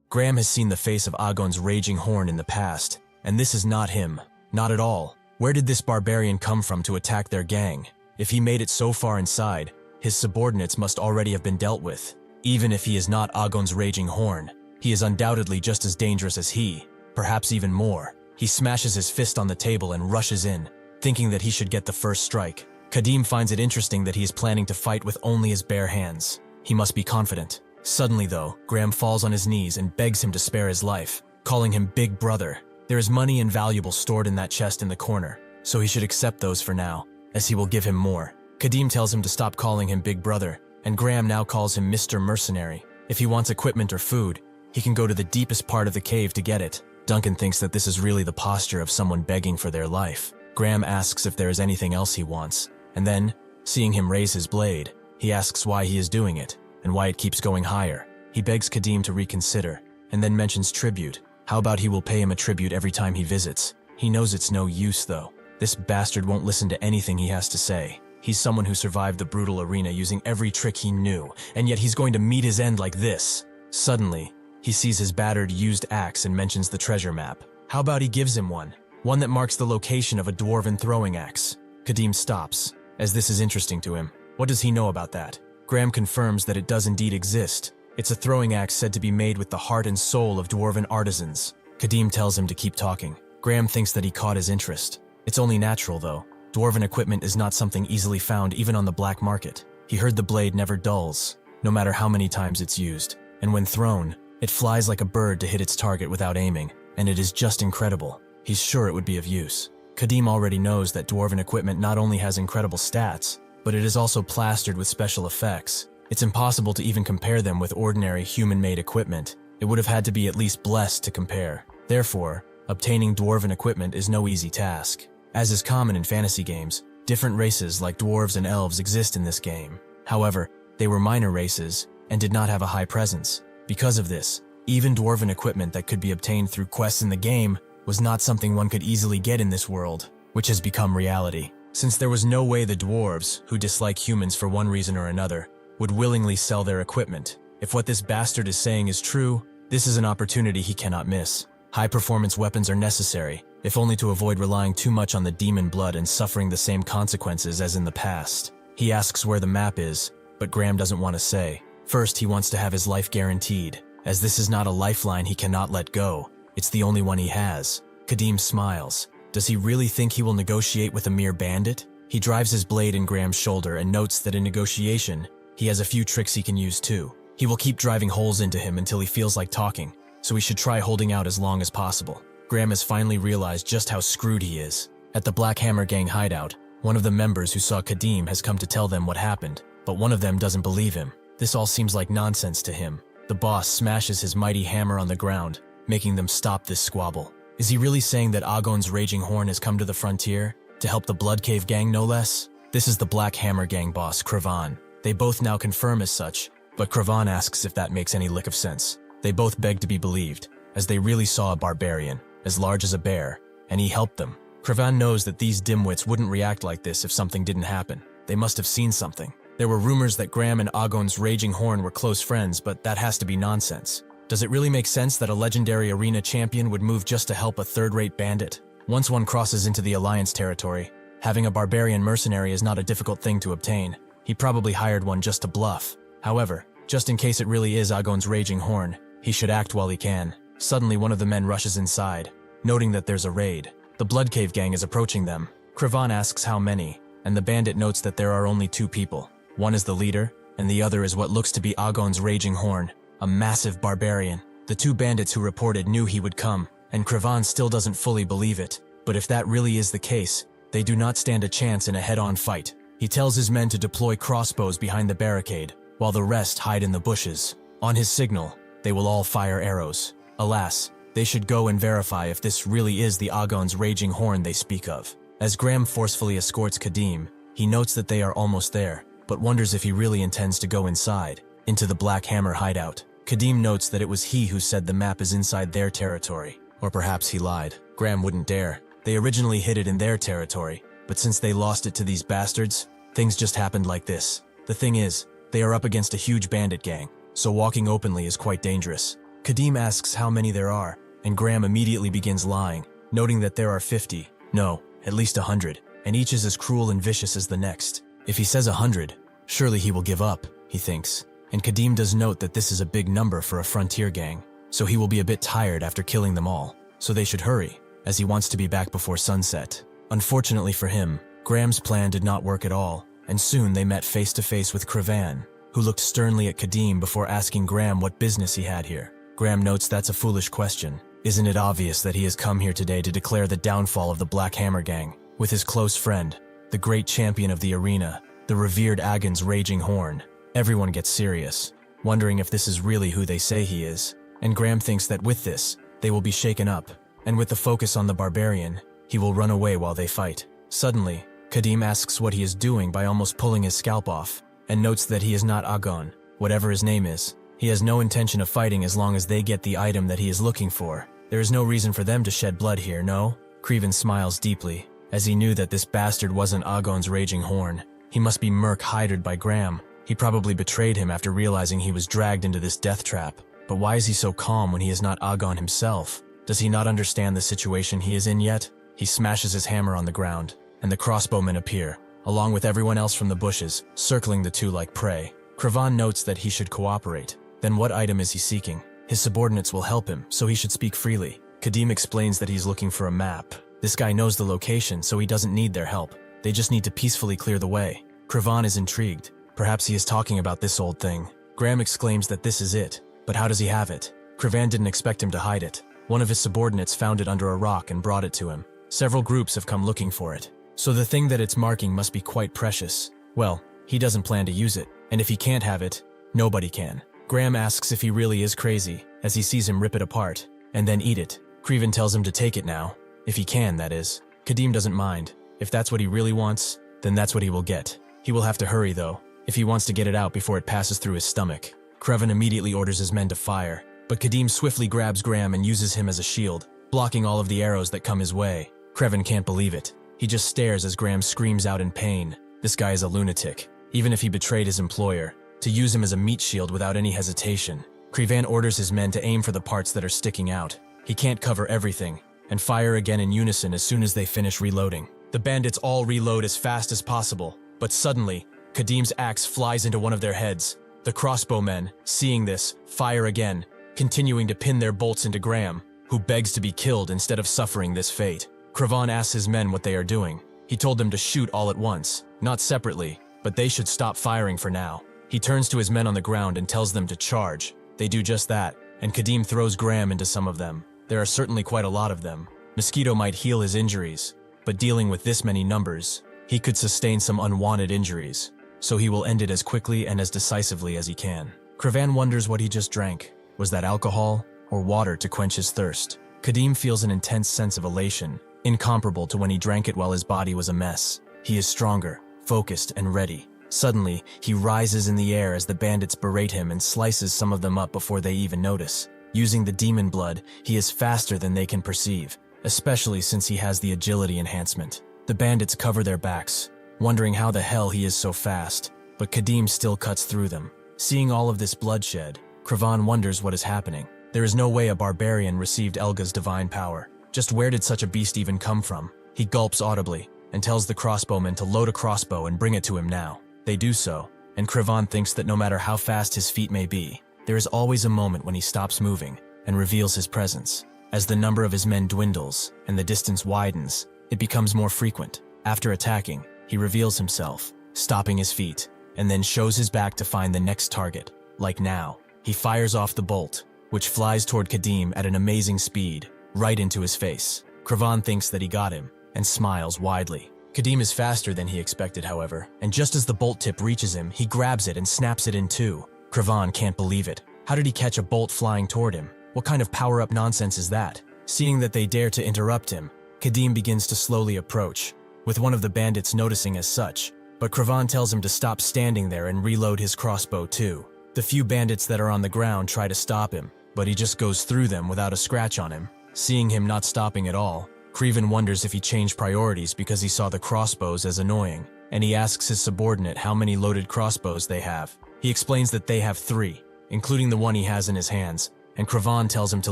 Graham has seen the face of Agon's raging horn in the past, and this is not him. Not at all. Where did this barbarian come from to attack their gang? If he made it so far inside, his subordinates must already have been dealt with. Even if he is not Agon's raging horn, he is undoubtedly just as dangerous as he, perhaps even more. He smashes his fist on the table and rushes in, thinking that he should get the first strike. Khadim finds it interesting that he is planning to fight with only his bare hands. He must be confident. Suddenly though, Graham falls on his knees and begs him to spare his life, calling him Big Brother. There is money and valuables stored in that chest in the corner, so he should accept those for now, as he will give him more. Khadim tells him to stop calling him Big Brother, and Graham now calls him Mr. Mercenary. If he wants equipment or food, he can go to the deepest part of the cave to get it. Duncan thinks that this is really the posture of someone begging for their life. Graham asks if there is anything else he wants, and then, seeing him raise his blade, he asks why he is doing it, and why it keeps going higher. He begs Khadim to reconsider, and then mentions tribute. How about he will pay him a tribute every time he visits? He knows it's no use though. This bastard won't listen to anything he has to say. He's someone who survived the brutal arena using every trick he knew, and yet he's going to meet his end like this. Suddenly, he sees his battered, used axe and mentions the treasure map. How about he gives him one? One that marks the location of a dwarven throwing axe. Khadim stops, as this is interesting to him. What does he know about that? Graham confirms that it does indeed exist. It's a throwing axe said to be made with the heart and soul of dwarven artisans. Khadim tells him to keep talking. Graham thinks that he caught his interest. It's only natural though. Dwarven equipment is not something easily found even on the black market. He heard the blade never dulls, no matter how many times it's used. And when thrown, it flies like a bird to hit its target without aiming, and it is just incredible. He's sure it would be of use. Khadim already knows that dwarven equipment not only has incredible stats, but it is also plastered with special effects. It's impossible to even compare them with ordinary human-made equipment. It would have had to be at least blessed to compare. Therefore, obtaining dwarven equipment is no easy task. As is common in fantasy games, different races like dwarves and elves exist in this game. However, they were minor races and did not have a high presence. Because of this, even dwarven equipment that could be obtained through quests in the game was not something one could easily get in this world, which has become reality. Since there was no way the dwarves, who dislike humans for one reason or another, would willingly sell their equipment. If what this bastard is saying is true, this is an opportunity he cannot miss. High-performance weapons are necessary, if only to avoid relying too much on the demon blood and suffering the same consequences as in the past. He asks where the map is, but Graham doesn't want to say. First, he wants to have his life guaranteed, as this is not a lifeline he cannot let go. It's the only one he has. Khadim smiles. Does he really think he will negotiate with a mere bandit? He drives his blade in Graham's shoulder and notes that in negotiation, he has a few tricks he can use too. He will keep driving holes into him until he feels like talking, so he should try holding out as long as possible. Graham has finally realized just how screwed he is. At the Black Hammer Gang hideout, one of the members who saw Khadim has come to tell them what happened, but one of them doesn't believe him. This all seems like nonsense to him. The boss smashes his mighty hammer on the ground, making them stop this squabble. Is he really saying that Agon's raging horn has come to the frontier, to help the Blood Cave Gang no less? This is the Black Hammer Gang boss, Kravan. They both now confirm as such, but Kravan asks if that makes any lick of sense. They both beg to be believed, as they really saw a barbarian, as large as a bear, and he helped them. Kravan knows that these dimwits wouldn't react like this if something didn't happen. They must have seen something. There were rumors that Graham and Agon's raging horn were close friends, but that has to be nonsense. Does it really make sense that a legendary arena champion would move just to help a third-rate bandit? Once one crosses into the Alliance territory, having a barbarian mercenary is not a difficult thing to obtain. He probably hired one just to bluff. However, just in case it really is Agon's raging horn, he should act while he can. Suddenly, one of the men rushes inside, noting that there's a raid. The Blood Cave Gang is approaching them. Kravan asks how many, and the bandit notes that there are only 2 people. One is the leader, and the other is what looks to be Agon's raging horn, a massive barbarian. The 2 bandits who reported knew he would come, and Kravan still doesn't fully believe it. But if that really is the case, they do not stand a chance in a head-on fight. He tells his men to deploy crossbows behind the barricade, while the rest hide in the bushes. On his signal, they will all fire arrows. Alas, they should go and verify if this really is the Agon's raging horn they speak of. As Graham forcefully escorts Khadim, he notes that they are almost there, but wonders if he really intends to go inside, into the Black Hammer hideout. Khadim notes that it was he who said the map is inside their territory, or perhaps he lied. Graham wouldn't dare. They originally hid it in their territory, but since they lost it to these bastards, things just happened like this. The thing is, they are up against a huge bandit gang, so walking openly is quite dangerous. Khadim asks how many there are, and Graham immediately begins lying, noting that there are 50, no, at least 100, and each is as cruel and vicious as the next. If he says 100, surely he will give up, he thinks. And Khadim does note that this is a big number for a frontier gang, so he will be a bit tired after killing them all, so they should hurry, as he wants to be back before sunset. Unfortunately for him, Graham's plan did not work at all, and soon they met face to face with Cravan, who looked sternly at Khadim before asking Graham what business he had here. Graham notes that's a foolish question. Isn't it obvious that he has come here today to declare the downfall of the Black Hammer Gang, with his close friend, the great champion of the arena, the revered Agon's raging horn? Everyone gets serious, wondering if this is really who they say he is, and Graham thinks that with this, they will be shaken up, and with the focus on the barbarian, he will run away while they fight. Suddenly, Khadim asks what he is doing by almost pulling his scalp off, and notes that he is not Agon, whatever his name is. He has no intention of fighting as long as they get the item that he is looking for. There is no reason for them to shed blood here, no? Craven smiles deeply, as he knew that this bastard wasn't Agon's raging horn. He must be Merc hired by Graham. He probably betrayed him after realizing he was dragged into this death trap. But why is he so calm when he is not Agon himself? Does he not understand the situation he is in yet? He smashes his hammer on the ground, and the crossbowmen appear, along with everyone else from the bushes, circling the two like prey. Cravan notes that he should cooperate. Then what item is he seeking? His subordinates will help him, so he should speak freely. Khadim explains that he's looking for a map. This guy knows the location, so he doesn't need their help. They just need to peacefully clear the way. Cravan is intrigued. Perhaps he is talking about this old thing. Graham exclaims that this is it, but how does he have it? Cravan didn't expect him to hide it. One of his subordinates found it under a rock and brought it to him. Several groups have come looking for it, so the thing that it's marking must be quite precious. Well, he doesn't plan to use it, and if he can't have it, nobody can. Graham asks if he really is crazy, as he sees him rip it apart, and then eat it. Craven tells him to take it now. If he can, that is. Khadim doesn't mind. If that's what he really wants, then that's what he will get. He will have to hurry, though, if he wants to get it out before it passes through his stomach. Craven immediately orders his men to fire, but Khadim swiftly grabs Graham and uses him as a shield, blocking all of the arrows that come his way. Craven can't believe it. He just stares as Graham screams out in pain. This guy is a lunatic, even if he betrayed his employer. To use him as a meat shield without any hesitation. Craven orders his men to aim for the parts that are sticking out. He can't cover everything, and fire again in unison as soon as they finish reloading. The bandits all reload as fast as possible, but suddenly, Khadim's axe flies into one of their heads. The crossbowmen, seeing this, fire again, continuing to pin their bolts into Graham, who begs to be killed instead of suffering this fate. Craven asks his men what they are doing. He told them to shoot all at once, not separately, but they should stop firing for now. He turns to his men on the ground and tells them to charge. They do just that, and Khadim throws Graham into some of them. There are certainly quite a lot of them. Mosquito might heal his injuries, but dealing with this many numbers, he could sustain some unwanted injuries, so he will end it as quickly and as decisively as he can. Craven wonders what he just drank. Was that alcohol or water to quench his thirst? Khadim feels an intense sense of elation, incomparable to when he drank it while his body was a mess. He is stronger, focused, and ready. Suddenly, he rises in the air as the bandits berate him and slices some of them up before they even notice. Using the demon blood, he is faster than they can perceive, especially since he has the agility enhancement. The bandits cover their backs, wondering how the hell he is so fast, but Khadim still cuts through them. Seeing all of this bloodshed, Craven wonders what is happening. There is no way a barbarian received Elga's divine power. Just where did such a beast even come from? He gulps audibly and tells the crossbowmen to load a crossbow and bring it to him now. They do so, and Craven thinks that no matter how fast his feet may be, there is always a moment when he stops moving and reveals his presence. As the number of his men dwindles and the distance widens, it becomes more frequent. After attacking, he reveals himself, stopping his feet, and then shows his back to find the next target. Like now, he fires off the bolt, which flies toward Khadim at an amazing speed, right into his face. Craven thinks that he got him, and smiles widely. Khadim is faster than he expected, however, and just as the bolt tip reaches him, he grabs it and snaps it in two. Craven can't believe it. How did he catch a bolt flying toward him? What kind of power-up nonsense is that? Seeing that they dare to interrupt him, Khadim begins to slowly approach, with one of the bandits noticing as such, but Craven tells him to stop standing there and reload his crossbow too. The few bandits that are on the ground try to stop him, but he just goes through them without a scratch on him. Seeing him not stopping at all, Craven wonders if he changed priorities because he saw the crossbows as annoying, and he asks his subordinate how many loaded crossbows they have. He explains that they have 3, including the one he has in his hands, and Kravan tells him to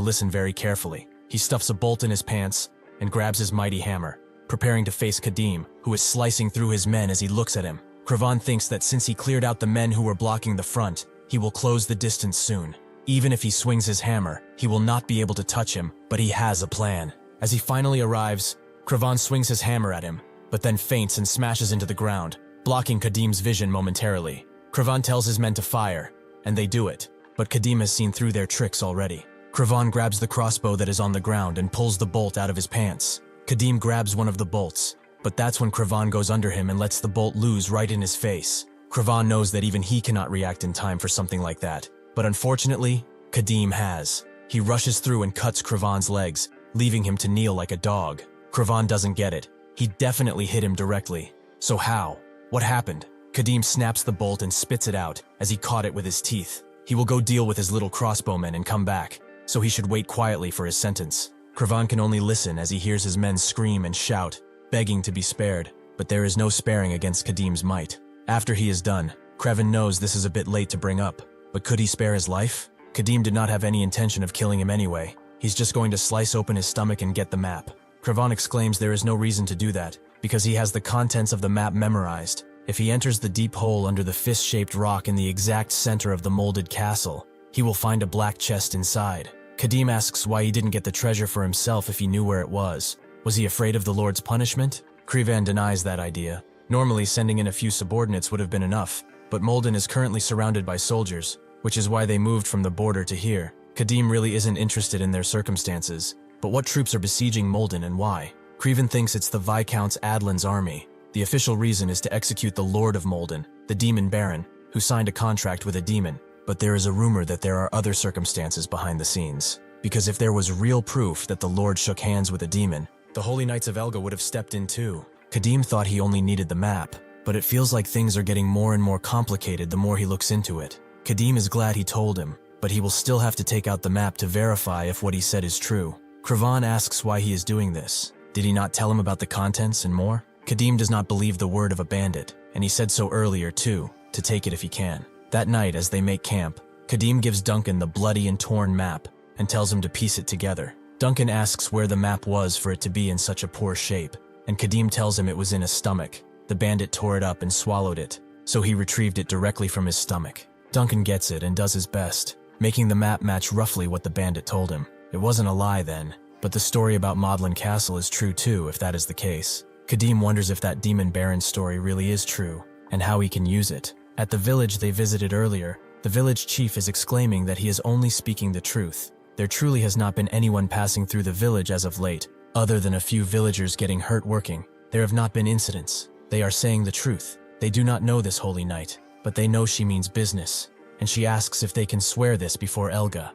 listen very carefully. He stuffs a bolt in his pants and grabs his mighty hammer, preparing to face Khadim, who is slicing through his men as he looks at him. Kravan thinks that since he cleared out the men who were blocking the front, he will close the distance soon. Even if he swings his hammer, he will not be able to touch him, but he has a plan. As he finally arrives, Kravan swings his hammer at him, but then feints and smashes into the ground, blocking Khadim's vision momentarily. Kravan tells his men to fire, and they do it, but Khadim has seen through their tricks already. Kravan grabs the crossbow that is on the ground and pulls the bolt out of his pants. Khadim grabs one of the bolts, but that's when Kravan goes under him and lets the bolt loose right in his face. Kravan knows that even he cannot react in time for something like that, but unfortunately, Khadim has. He rushes through and cuts Kravan's legs, leaving him to kneel like a dog. Kravan doesn't get it. He definitely hit him directly. So how? What happened? Khadim snaps the bolt and spits it out as he caught it with his teeth. He will go deal with his little crossbowmen and come back, so he should wait quietly for his sentence. Kravan can only listen as he hears his men scream and shout, begging to be spared, but there is no sparing against Khadim's might. After he is done, Kravan knows this is a bit late to bring up, but could he spare his life? Khadim did not have any intention of killing him anyway. He's just going to slice open his stomach and get the map. Kravan exclaims there is no reason to do that, because he has the contents of the map memorized. If he enters the deep hole under the fist-shaped rock in the exact center of the molded castle, he will find a black chest inside. Khadim asks why he didn't get the treasure for himself if he knew where it was. Was he afraid of the Lord's punishment? Kravan denies that idea. Normally, sending in a few subordinates would have been enough, but Molden is currently surrounded by soldiers, which is why they moved from the border to here. Khadim really isn't interested in their circumstances, but what troops are besieging Molden and why? Kravan thinks it's the Viscount Adlin's army. The official reason is to execute the Lord of Molden, the Demon Baron, who signed a contract with a demon. But there is a rumor that there are other circumstances behind the scenes. Because if there was real proof that the Lord shook hands with a demon, the Holy Knights of Elga would have stepped in too. Khadim thought he only needed the map, but it feels like things are getting more and more complicated the more he looks into it. Khadim is glad he told him, but he will still have to take out the map to verify if what he said is true. Kravan asks why he is doing this. Did he not tell him about the contents and more? Khadim does not believe the word of a bandit, and he said so earlier too, to take it if he can. That night, as they make camp, Khadim gives Duncan the bloody and torn map and tells him to piece it together. Duncan asks where the map was for it to be in such a poor shape, and Khadim tells him it was in his stomach. The bandit tore it up and swallowed it, so he retrieved it directly from his stomach. Duncan gets it and does his best, making the map match roughly what the bandit told him. It wasn't a lie then, but the story about Maudlin Castle is true too if that is the case. Khadim wonders if that Demon Baron story really is true, and how he can use it. At the village they visited earlier, the village chief is exclaiming that he is only speaking the truth. There truly has not been anyone passing through the village as of late, other than a few villagers getting hurt working. There have not been incidents. They are saying the truth. They do not know this holy knight, but they know she means business, and she asks if they can swear this before Elga.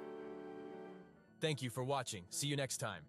Thank you for watching. See you next time.